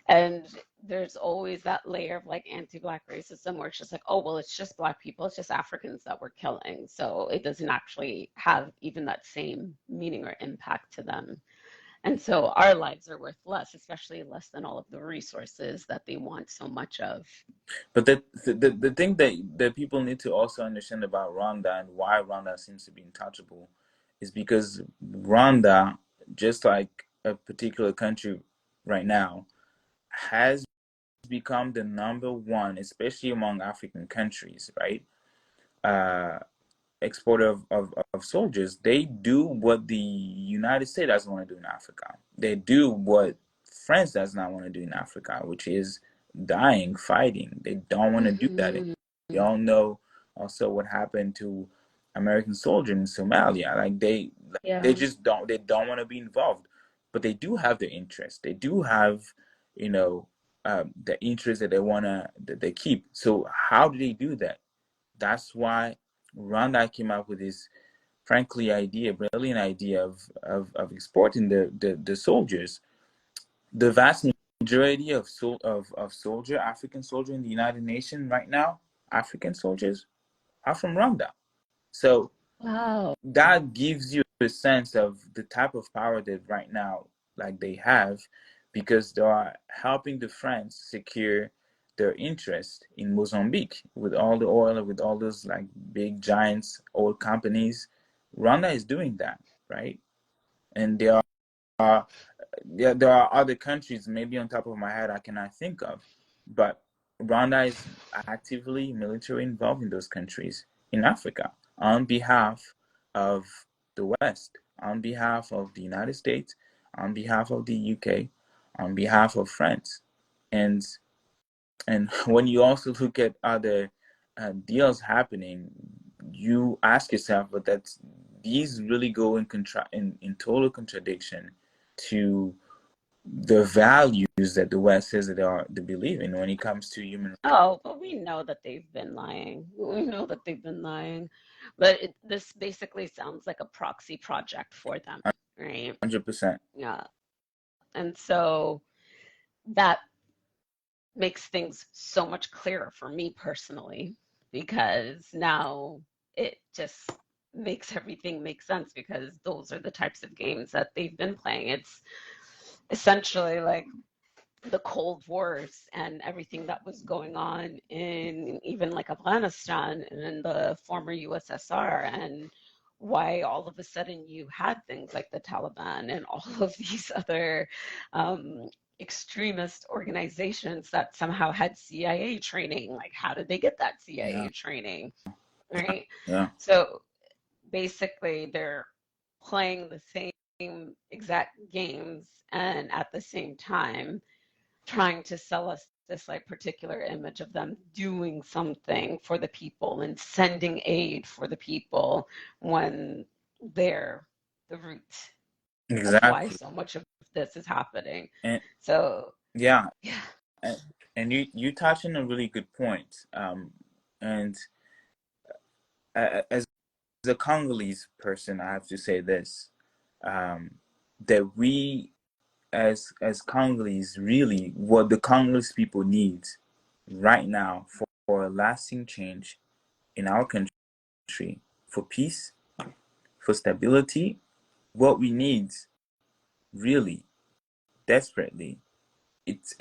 Speaker 1: and there's always that layer of like anti-black racism where it's just like, oh, well, it's just black people, it's just Africans that we're killing. So it doesn't actually have even that same meaning or impact to them. And so our lives are worth less, especially less than all of the resources that they want so much of.
Speaker 2: But the thing that people need to also understand about Rwanda and why Rwanda seems to be untouchable is because Rwanda, just like a particular country right now, has become the number one, especially among African countries, right? Uh, exporter of soldiers. They do what the United States doesn't want to do in Africa. They do what France does not want to do in Africa, which is dying, fighting. They don't want to do that.
Speaker 1: Hmm.
Speaker 2: We all know also what happened to American soldiers in Somalia. They
Speaker 1: Yeah.
Speaker 2: just don't want to be involved. But they do have their interest. They do have, you know, the interest that they keep. So how do they do that? That's why Rwanda came up with this frankly brilliant idea of exporting the soldiers. The vast majority of soldier, African soldier in the United Nations right now, African soldiers are from Rwanda. So
Speaker 1: Wow.
Speaker 2: that gives you a sense of the type of power that right now like they have because they are helping the French secure their interest in Mozambique with all the oil, with all those like big giants oil companies. Rwanda is doing that, right? And are there are other countries maybe on top of my head I cannot think of, but Rwanda is actively military involved in those countries in Africa on behalf of the West, on behalf of the United States, on behalf of the UK, on behalf of France. And when you also look at other deals happening, you ask yourself, but that's these really go in total contradiction to the values that the West says that they believe in when it comes to human
Speaker 1: Oh, but we know that they've been lying. We know that they've been lying. But this basically sounds like a proxy project for them,
Speaker 2: rights.
Speaker 1: right?
Speaker 2: 100%.
Speaker 1: Yeah. And so that makes things so much clearer for me personally because now it just makes everything make sense because those are the types of games that they've been playing. It's essentially like the Cold Wars and everything that was going on in even like Afghanistan and in the former USSR, and why all of a sudden you had things like the Taliban and all of these other um, extremist organizations that somehow had CIA training. Like, how did they get that
Speaker 2: Yeah,
Speaker 1: CIA training? Right.
Speaker 2: yeah,
Speaker 1: So basically, they're playing the same exact games and at the same time trying to sell us this like particular image of them doing something for the people and sending aid for the people when they're the root of why
Speaker 2: exactly.
Speaker 1: so much of this is happening.
Speaker 2: And
Speaker 1: So
Speaker 2: yeah,
Speaker 1: yeah.
Speaker 2: and, and you touch on a really good point. And as a Congolese person, I have to say this, um, that we as Congolese, really, what the Congolese people need right now for a lasting change in our country, for peace, for stability, what we need really desperately, it's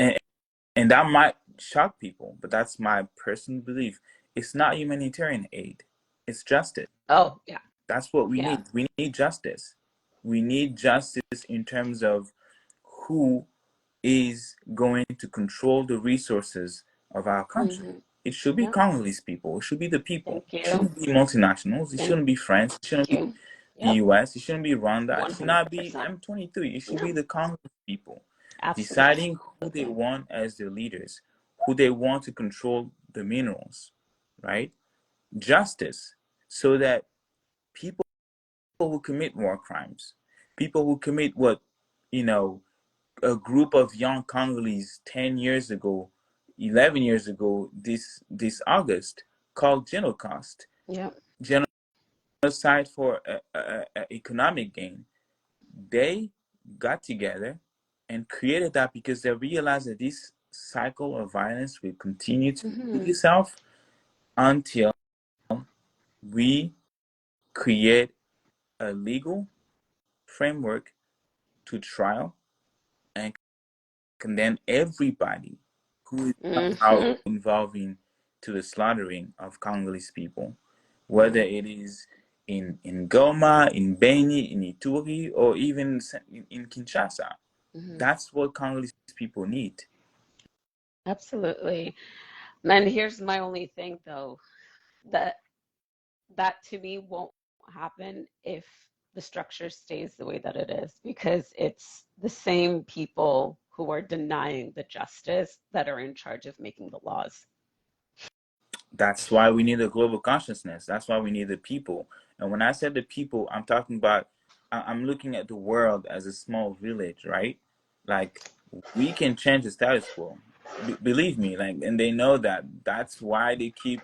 Speaker 2: and that might shock people, but that's my personal belief. It's not humanitarian aid, it's justice.
Speaker 1: Oh yeah.
Speaker 2: That's what we
Speaker 1: Yeah.
Speaker 2: need. We need justice. We need justice in terms of who is going to control the resources of our country.
Speaker 1: Mm-hmm.
Speaker 2: It should be
Speaker 1: Yep.
Speaker 2: Congolese people. It should be the people.
Speaker 1: Thank
Speaker 2: It
Speaker 1: you.
Speaker 2: shouldn't be multinationals. It
Speaker 1: Thank
Speaker 2: shouldn't be France. It shouldn't be
Speaker 1: you.
Speaker 2: the
Speaker 1: Yep.
Speaker 2: US. It shouldn't be Rwanda. It should not be
Speaker 1: 100%.
Speaker 2: M23. It should be
Speaker 1: No,
Speaker 2: the Congolese people deciding who they
Speaker 1: absolutely.
Speaker 2: want as their leaders, who they want to control the minerals, right? Justice, so that people who commit war crimes, people who commit what, you know, a group of young Congolese 10 years ago, 11 years ago, this August, called Genocost,
Speaker 1: Yep.
Speaker 2: genocide for economic gain. They got together and created that because they realized that this cycle of violence will continue to repeat
Speaker 1: Mm-hmm.
Speaker 2: itself until we create a legal framework to trial and condemn everybody who is somehow
Speaker 1: Hmm.
Speaker 2: involving to the slaughtering of Congolese people, whether it is in Goma, in Beni, in Ituri, or even in Kinshasa.
Speaker 1: Hmm.
Speaker 2: That's what Congolese people need.
Speaker 1: Absolutely. And here's my only thing though, that that to me won't happen if the structure stays the way that it is, because it's the same people who are denying the justice that are in charge of making the laws.
Speaker 2: That's why we need a global consciousness. That's why we need the people. And when I said the people, I'm talking about, I'm looking at the world as a small village, right? Like, we can change the status quo. Believe me, like, and they know that. That's why they keep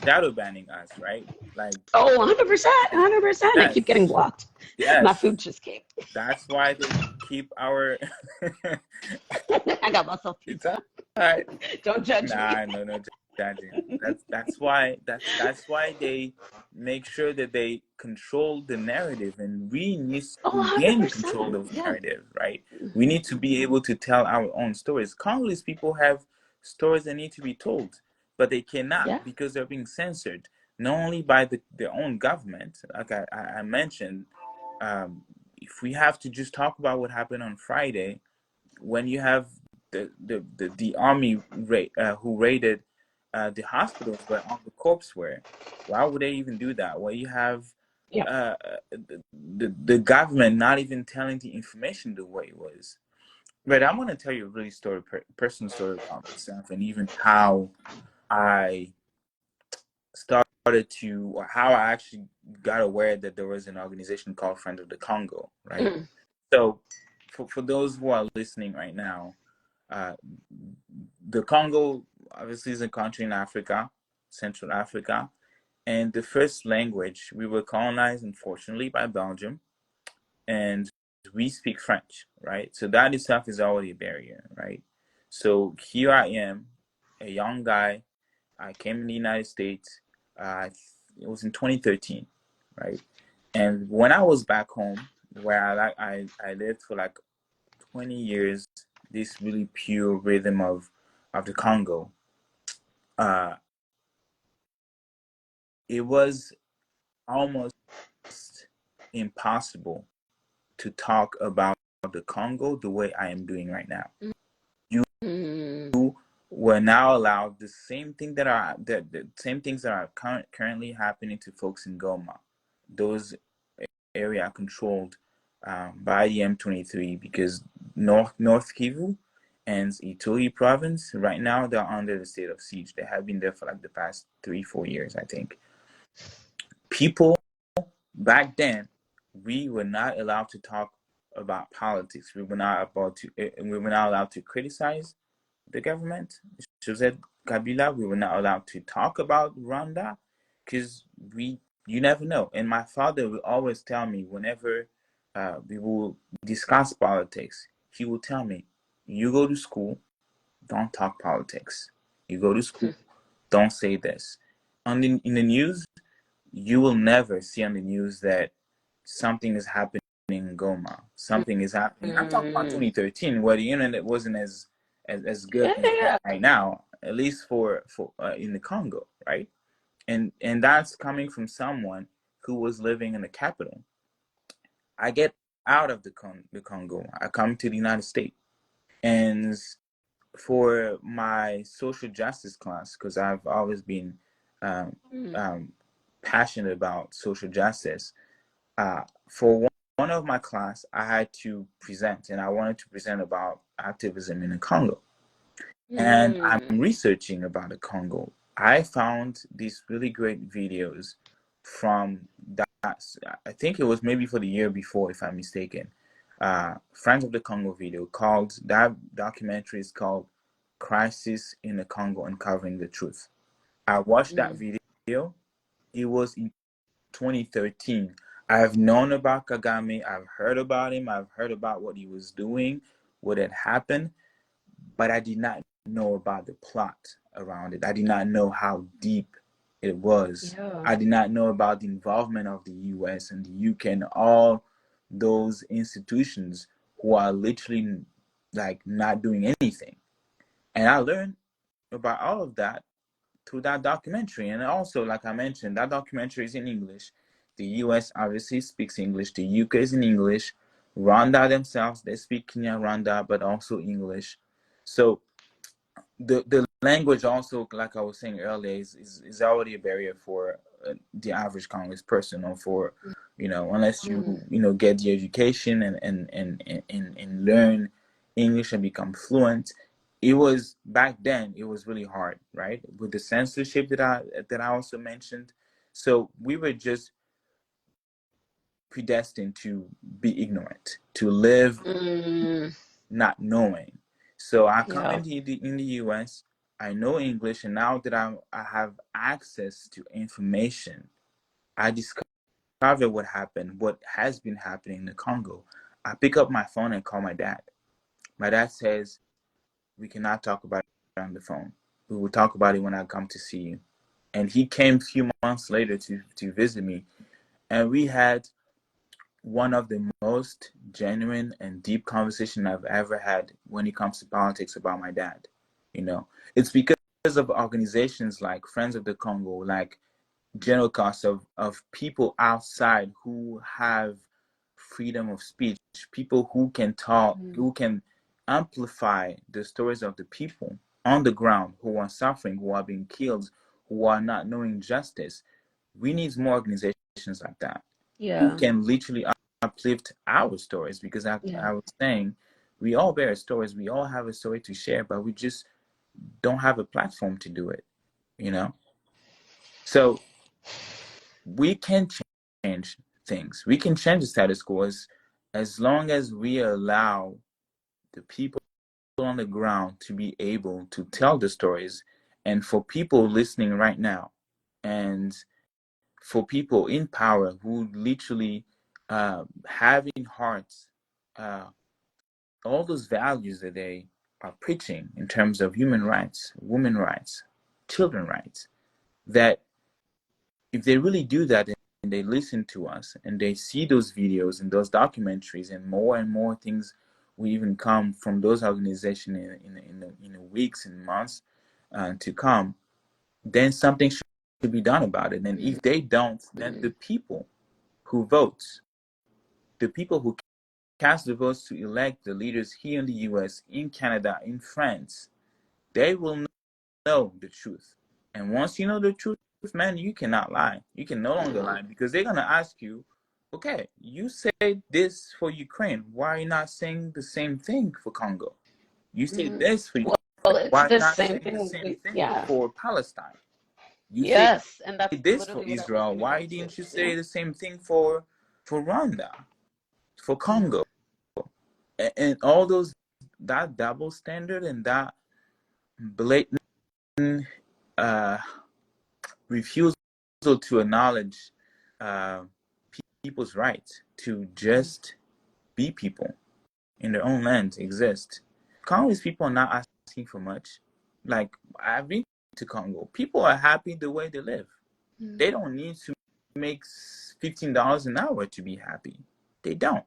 Speaker 2: shadow banning us, right? Like,
Speaker 1: Oh, 100%, 100%. I keep getting
Speaker 2: yes,
Speaker 1: blocked. My
Speaker 2: yes.
Speaker 1: food just came.
Speaker 2: That's why they keep our.
Speaker 1: I got myself
Speaker 2: It's
Speaker 1: pizza.
Speaker 2: all right.
Speaker 1: Don't judge me.
Speaker 2: Nah, no judging. That's why they make sure that they control the narrative, and we need
Speaker 1: Oh,
Speaker 2: to gain control
Speaker 1: 100%.
Speaker 2: of the
Speaker 1: Yeah.
Speaker 2: narrative, right? We
Speaker 1: Hmm.
Speaker 2: need to be able to tell our own stories. Congolese people have stories that need to be told, but they cannot
Speaker 1: Yeah.
Speaker 2: because they're being censored, not only by their own government, like I mentioned. If we have to just talk about what happened on Friday, when you have the army who raided the hospitals where all the corpses were. Why would they even do that? Where you have
Speaker 1: Yeah.
Speaker 2: the government not even telling the information the way it was. But I want to tell you a really personal story about myself, and even how I started to, or how I actually got aware that there was an organization called Friends of the Congo, right?
Speaker 1: Mm.
Speaker 2: So, for those who are listening right now, uh, the Congo obviously is a country in Africa, Central Africa, and the first language, we were colonized, unfortunately, by Belgium, and we speak French, right? So that itself is already a barrier, right? So here I am, a young guy. I came in the United States. It was in 2013, right? And when I was back home, where I lived for like 20 years, this really pure rhythm of the Congo. Uh, it was almost impossible to talk about the Congo the way I am doing right now. You
Speaker 1: Mm.
Speaker 2: were now allowed the same thing the same things that are currently happening to folks in Goma. Those area controlled by the M23, because North Kivu and Ituri province right now they're under the state of siege. They have been there for like the past 3-4 years, I think. People back then, we were not allowed to talk about politics. We were not allowed to criticize the government. Joseph Kabila, we were not allowed to talk about Rwanda, because you never know. And my father will always tell me, whenever we will discuss politics, he will tell me, you go to school, don't talk politics. You go to school, don't say this. In the news, you will never see on the news that something is happening in Goma. Something is happening. I'm talking about
Speaker 1: Mm.
Speaker 2: 2013, where the internet wasn't as good
Speaker 1: Yeah,
Speaker 2: as it is
Speaker 1: yeah,
Speaker 2: right now, at least for in the Congo, right? And that's coming from someone who was living in the capital. I get out of the Congo. I come to the United States, and for my social justice class, because I've always been um,
Speaker 1: yeah. Mm.
Speaker 2: um, passionate about social justice. For one of my class, I had to present, and I wanted to present about activism in the Congo. And I'm
Speaker 1: Mm.
Speaker 2: researching about the Congo. I found these really great videos from that. I think it was maybe for the year before, if I'm mistaken. Friends of the Congo video called, that documentary is called "Crisis in the Congo: Uncovering the Truth." I watched that
Speaker 1: Mm.
Speaker 2: video. It was in 2013. I've known about Kagame. I've heard about him. I've heard about what he was doing, what had happened, but I did not know about the plot around it. I did not know how deep it was.
Speaker 1: Yeah.
Speaker 2: I did not know about the involvement of the US and the UK and all those institutions who are literally like not doing anything. And I learned about all of that through that documentary. And also, like I mentioned, that documentary is in English. The US obviously speaks English. The UK is in English. Rwanda themselves, they speak Kinyarwanda, but also English. So the language also, like I was saying earlier, is already a barrier for the average Congolese person, or for, unless you
Speaker 1: Mm.
Speaker 2: get the education and learn English and become fluent. It was back then. It was really hard, right? With the censorship that I also mentioned. So we were just predestined to be ignorant, to live
Speaker 1: Mm.
Speaker 2: not knowing. So I come
Speaker 1: Yeah.
Speaker 2: in the US, I know English, and now that I have access to information, I discover what has been happening in the Congo. I pick up my phone and call my dad. My dad says, we cannot talk about it on the phone. We will talk about it when I come to see you. And he came a few months later to visit me, and we had one of the most genuine and deep conversation I've ever had when it comes to politics about my dad. You know, it's because of organizations like Friends of the Congo, like general cost of people outside who have freedom of speech, people who can talk,
Speaker 1: Mm.
Speaker 2: who can amplify the stories of the people on the ground who are suffering, who are being killed, who are not knowing justice. We need more organizations like that who
Speaker 1: Yeah.
Speaker 2: can literally uplift our stories, because
Speaker 1: Yeah.
Speaker 2: I was saying we all bear stories, we all have a story to share, but we just don't have a platform to do it, you know? So we can change things. We can change the status quo as long as we allow the people on the ground to be able to tell the stories, and for people listening right now, and for people in power who literally having hearts, uh, all those values that they are preaching in terms of human rights, women rights, children rights, that if they really do that and they listen to us and they see those videos and those documentaries, and more things will even come from those organizations in the weeks and months to come, then something should be done about it. And if they don't, then
Speaker 1: Mm.
Speaker 2: the people who vote, the people who cast the votes to elect the leaders here in the US, in Canada, in France, they will know the truth. And once you know the truth, man, you cannot lie. You can no longer
Speaker 1: No.
Speaker 2: lie, because they're going to ask you, okay, you said this for Ukraine. Why are you not saying the same thing for Congo? You said
Speaker 1: Mm.
Speaker 2: this for
Speaker 1: Well,
Speaker 2: Ukraine.
Speaker 1: it's
Speaker 2: Why are you
Speaker 1: the
Speaker 2: not
Speaker 1: same
Speaker 2: saying the
Speaker 1: thing.
Speaker 2: same thing
Speaker 1: Yeah.
Speaker 2: for Palestine? You said
Speaker 1: Yes, and that's
Speaker 2: this for
Speaker 1: literally what I was
Speaker 2: Israel.
Speaker 1: going to go
Speaker 2: Why
Speaker 1: to.
Speaker 2: didn't you
Speaker 1: Yeah.
Speaker 2: say the same thing for Rwanda, for
Speaker 1: Yeah.
Speaker 2: Congo? And all those, that double standard and that blatant uh, refusal to acknowledge uh, people's right to
Speaker 1: Mm.
Speaker 2: just be people in their own land exist. Congolese people are not asking for much. Like, I've been to Congo. People are happy the way they live.
Speaker 1: Mm.
Speaker 2: They don't need to make $15 an hour to be happy. They don't.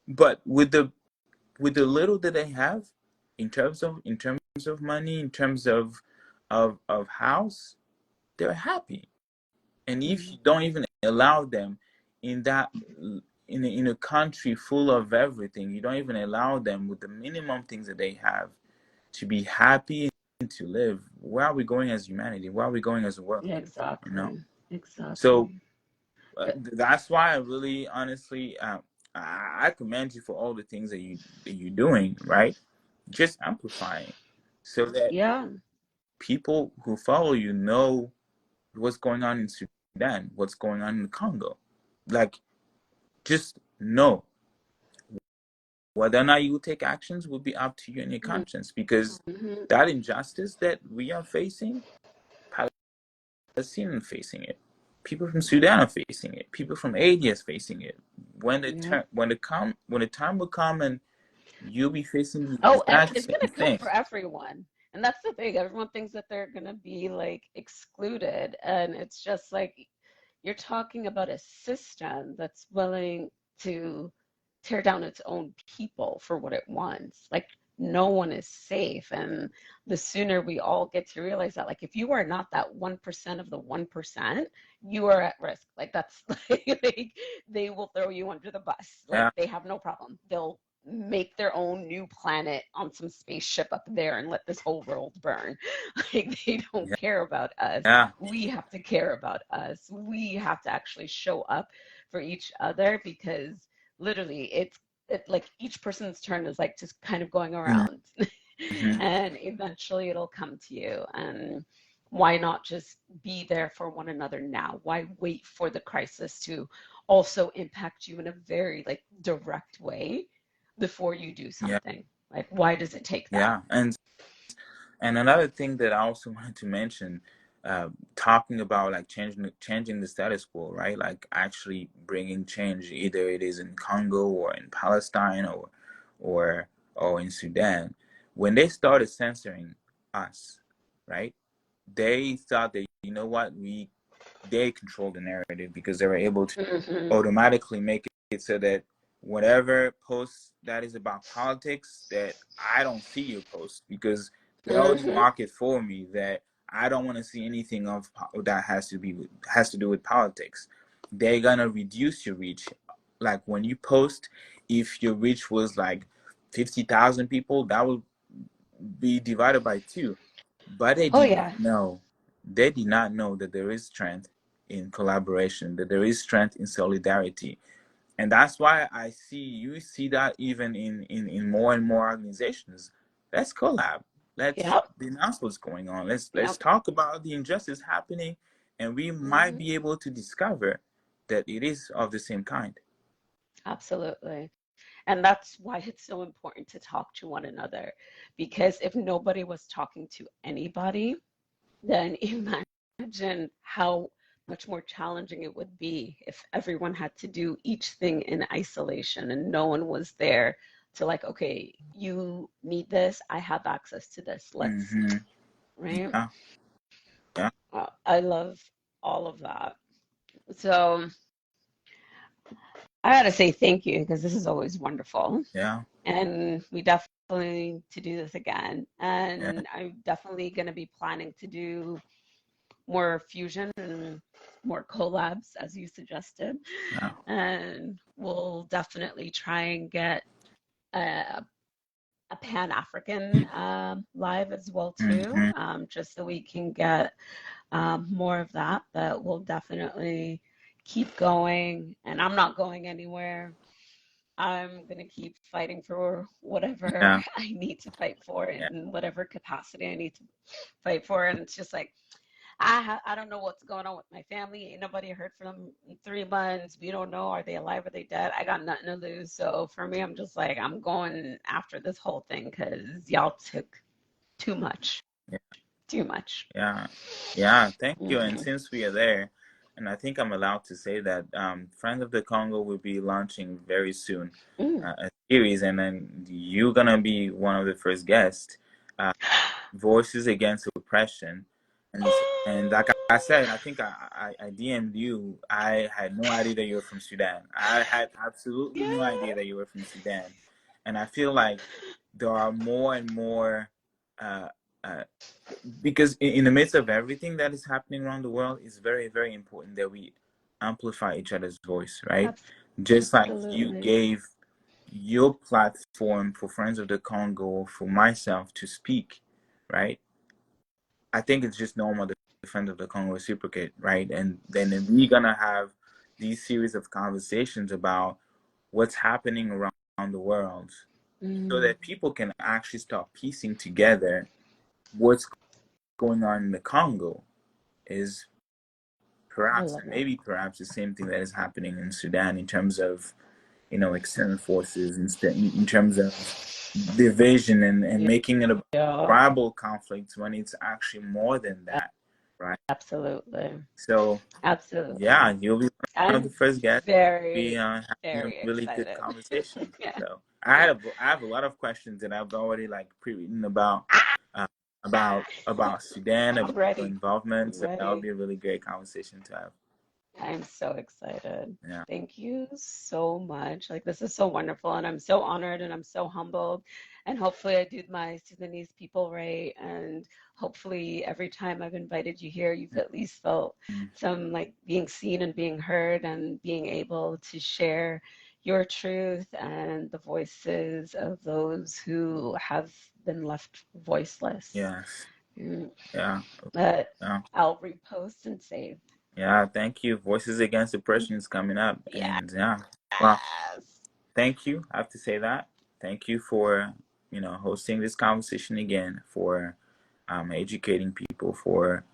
Speaker 2: But with the little that they have, in terms of money, in terms of house, they're happy. And if
Speaker 1: Mm.
Speaker 2: you don't even allow them in that, in a country full of everything, you don't even allow them with the minimum things that they have to be happy and to live, where are we going as humanity? Where are we going as a world?
Speaker 1: Yeah,
Speaker 2: You know.
Speaker 1: exactly.
Speaker 2: So
Speaker 1: Exactly.
Speaker 2: that's why I really, honestly, I commend you for all the things that you're doing, right? Just amplifying, so that
Speaker 1: Yeah.
Speaker 2: people who follow you know what's going on in Sudan, what's going on in the Congo. Like, just know whether or not you will take actions will be up to you and your conscience, because
Speaker 1: Mm-hmm.
Speaker 2: that injustice that we are facing, Palestinians facing it, people from Sudan are facing it, people from Asia is facing it.
Speaker 1: Yeah.
Speaker 2: When the time will come, and you'll be facing the
Speaker 1: Oh,
Speaker 2: exact
Speaker 1: it's
Speaker 2: same
Speaker 1: gonna come
Speaker 2: thing.
Speaker 1: for everyone. And that's the thing. Everyone thinks that they're gonna be like excluded. And it's just like you're talking about a system that's willing to tear down its own people for what it wants. Like no one is safe. And the sooner we all get to realize that, like if you are not that 1% of the 1%, you are at risk. Like that's like they will throw you under the bus. Like
Speaker 2: yeah,
Speaker 1: they have no problem. They'll make their own new planet on some spaceship up there and let this whole world burn. Like they don't
Speaker 2: yeah,
Speaker 1: care about us.
Speaker 2: yeah,
Speaker 1: We have to care about us. We have to actually show up for each other because literally like each person's turn is like just kind of going around
Speaker 2: mm-hmm,
Speaker 1: and eventually it'll come to you. And why not just be there for one another now? Why wait for the crisis to also impact you in a very like direct way before you do
Speaker 2: yeah,
Speaker 1: something? Like why does it take that?
Speaker 2: yeah. And another thing that I also wanted to mention, talking about like changing the status quo, right? Like actually bringing change, either it is in Congo or in Palestine or or in Sudan. When they started censoring us, right? They thought that, you know what, they control the narrative because they were able to
Speaker 1: Mm-hmm.
Speaker 2: automatically make it so that whatever post that is about politics, that I don't see your post because they already
Speaker 1: Mm-hmm.
Speaker 2: mark it for me that I don't want to see anything of that has to do with politics. They're gonna reduce your reach. Like when you post, if your reach was like 50,000 people, that would be divided by two. But they
Speaker 1: Oh
Speaker 2: did not
Speaker 1: yeah.
Speaker 2: know. They did not know that there is strength in collaboration, that there is strength in solidarity. And that's why you see that even in more and more organizations. Let's collab. Let's
Speaker 1: Yep.
Speaker 2: denounce what's going on. Let's
Speaker 1: Yep.
Speaker 2: talk about the injustice happening, and we might
Speaker 1: Mm-hmm.
Speaker 2: be able to discover that it is of the same kind.
Speaker 1: Absolutely. And that's why it's so important to talk to one another. Because if nobody was talking to anybody, then imagine how much more challenging it would be if everyone had to do each thing in isolation and no one was there to like, okay, you need this, I have access to this. Let's,
Speaker 2: Mm-hmm.
Speaker 1: right?
Speaker 2: Yeah, yeah,
Speaker 1: I love all of that. So I gotta say thank you because this is always wonderful.
Speaker 2: yeah,
Speaker 1: And we definitely need to do this again.
Speaker 2: yeah,
Speaker 1: And I'm definitely going to be planning to do more fusion and more collabs, as you suggested.
Speaker 2: yeah.
Speaker 1: And we'll definitely try and get a, a Pan African live as well too,
Speaker 2: Mm-hmm.
Speaker 1: just so we can get more of that. But we'll definitely keep going, and I'm not going anywhere. I'm going to keep fighting for whatever
Speaker 2: Yeah,
Speaker 1: I need to fight for
Speaker 2: yeah,
Speaker 1: in whatever capacity I need to fight for. And it's just like, I don't know what's going on with my family. Ain't nobody heard from them in 3 months. We don't know. Are they alive? Are they dead? I got nothing to lose. So for me, I'm just like, I'm going after this whole thing because y'all took too much.
Speaker 2: yeah.
Speaker 1: Too much.
Speaker 2: Yeah, yeah, thank you. And
Speaker 1: Hmm.
Speaker 2: since we are there, and I think I'm allowed to say that Friends of the Congo will be launching very soon
Speaker 1: Mm.
Speaker 2: a series, and then you're gonna be one of the first guests. Uh, Voices Against Oppression, and like I said, I think I DM'd you. I had no idea that you were from Sudan. I had absolutely no idea
Speaker 1: Yeah.
Speaker 2: that you were from Sudan, and I feel like there are more and more. Uh, uh, because in the midst of everything that is happening around the world, it's very, very important that we amplify each other's voice, right? Just like you
Speaker 1: Absolutely.
Speaker 2: gave your platform for Friends of the Congo, for myself to speak, right? I think it's just normal that the Friends of the Congo reciprocate, right? And then we're gonna have these series of conversations about what's happening around the world so
Speaker 1: Mm.
Speaker 2: that people can actually start piecing together what's going on in the Congo is
Speaker 1: I
Speaker 2: perhaps
Speaker 1: love
Speaker 2: and
Speaker 1: it.
Speaker 2: maybe perhaps the same thing that is happening in Sudan in terms of external forces in terms of division and making it a
Speaker 1: Yeah,
Speaker 2: tribal conflict when it's actually more than that, right?
Speaker 1: absolutely.
Speaker 2: So
Speaker 1: Absolutely.
Speaker 2: yeah, you'll be one of the
Speaker 1: I'm
Speaker 2: first guests. Be
Speaker 1: very,
Speaker 2: having a
Speaker 1: very
Speaker 2: really good
Speaker 1: excited.
Speaker 2: conversation.
Speaker 1: Yeah.
Speaker 2: So
Speaker 1: Yeah.
Speaker 2: I have a lot of questions that I've already like pre-written about uh,
Speaker 1: Ah,
Speaker 2: about Sudan, about
Speaker 1: I'm ready.
Speaker 2: involvement.
Speaker 1: I'm
Speaker 2: So that would
Speaker 1: ready.
Speaker 2: be a really great conversation to have.
Speaker 1: I'm so excited.
Speaker 2: Yeah.
Speaker 1: Thank you so much. Like, this is so wonderful, and I'm so honored and I'm so humbled. And hopefully, I do my Sudanese people right. And hopefully, every time I've invited you here, you've at least felt
Speaker 2: Mm.
Speaker 1: some like being seen and being heard and being able to share your truth and the voices of those who have been left voiceless.
Speaker 2: Yes.
Speaker 1: Mm,
Speaker 2: Yeah.
Speaker 1: But
Speaker 2: Yeah.
Speaker 1: I'll repost and save.
Speaker 2: Yeah. Thank you. Voices Against Oppression is coming up,
Speaker 1: Yes.
Speaker 2: and yeah. Well, thank you. I have to say that. Thank you for hosting this conversation again, for educating people, for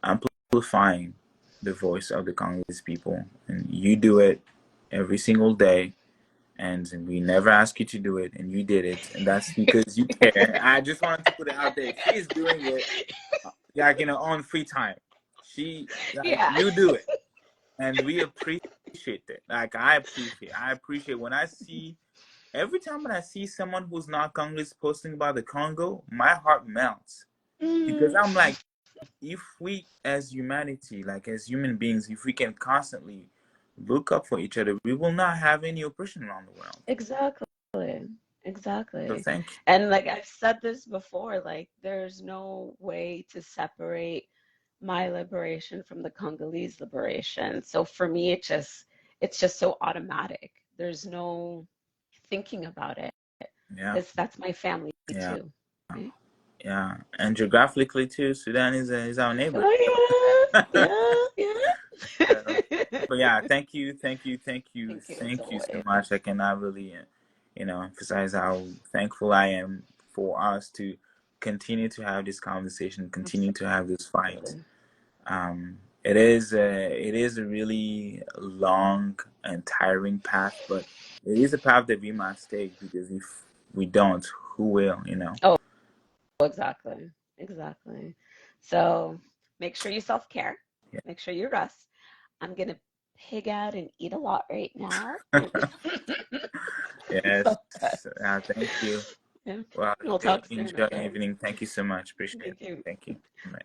Speaker 2: amplifying the voice of the Congolese people, and you do it every single day. And we never ask you to do it, and you did it, and that's because you care. I just wanted to put it out there. She's doing it, like on free time. She like
Speaker 1: Yeah.
Speaker 2: you do it, and we appreciate it. Like I appreciate when I see every time when I see someone who's not Congolese posting about the Congo, my heart melts because
Speaker 1: Mm,
Speaker 2: I'm like, if we as humanity, like as human beings, if we can constantly look up for each other, we will not have any oppression around the world.
Speaker 1: exactly.
Speaker 2: So
Speaker 1: Exactly.
Speaker 2: thank you.
Speaker 1: And like I've said this before, like there's no way to separate my liberation from the Congolese liberation. So for me, it's just so automatic. There's no thinking about it
Speaker 2: Yeah,
Speaker 1: because that's my family
Speaker 2: yeah,
Speaker 1: too. Right?
Speaker 2: yeah. And geographically too, Sudan is our neighbor.
Speaker 1: Oh yeah,
Speaker 2: So,
Speaker 1: yeah.
Speaker 2: but yeah, thank you, thank you, thank you,
Speaker 1: Thank you as
Speaker 2: thank you so
Speaker 1: always.
Speaker 2: much. I cannot really, emphasize how thankful I am for us to continue to have this conversation, continue to have this fight.
Speaker 1: Absolutely.
Speaker 2: It is a really long and tiring path, but it is a path that we must take because if we don't, who will?
Speaker 1: Oh, exactly. Exactly. So make sure you self-care.
Speaker 2: Yeah.
Speaker 1: Make sure you rest. I'm gonna pig out and eat a lot right now.
Speaker 2: Yes.
Speaker 1: So good.
Speaker 2: Thank you.
Speaker 1: Yeah.
Speaker 2: Well,
Speaker 1: We'll talk soon,
Speaker 2: enjoy the
Speaker 1: okay?
Speaker 2: evening. Thank you so much. Appreciate it.
Speaker 1: Thank you.
Speaker 2: Thank you. Bye.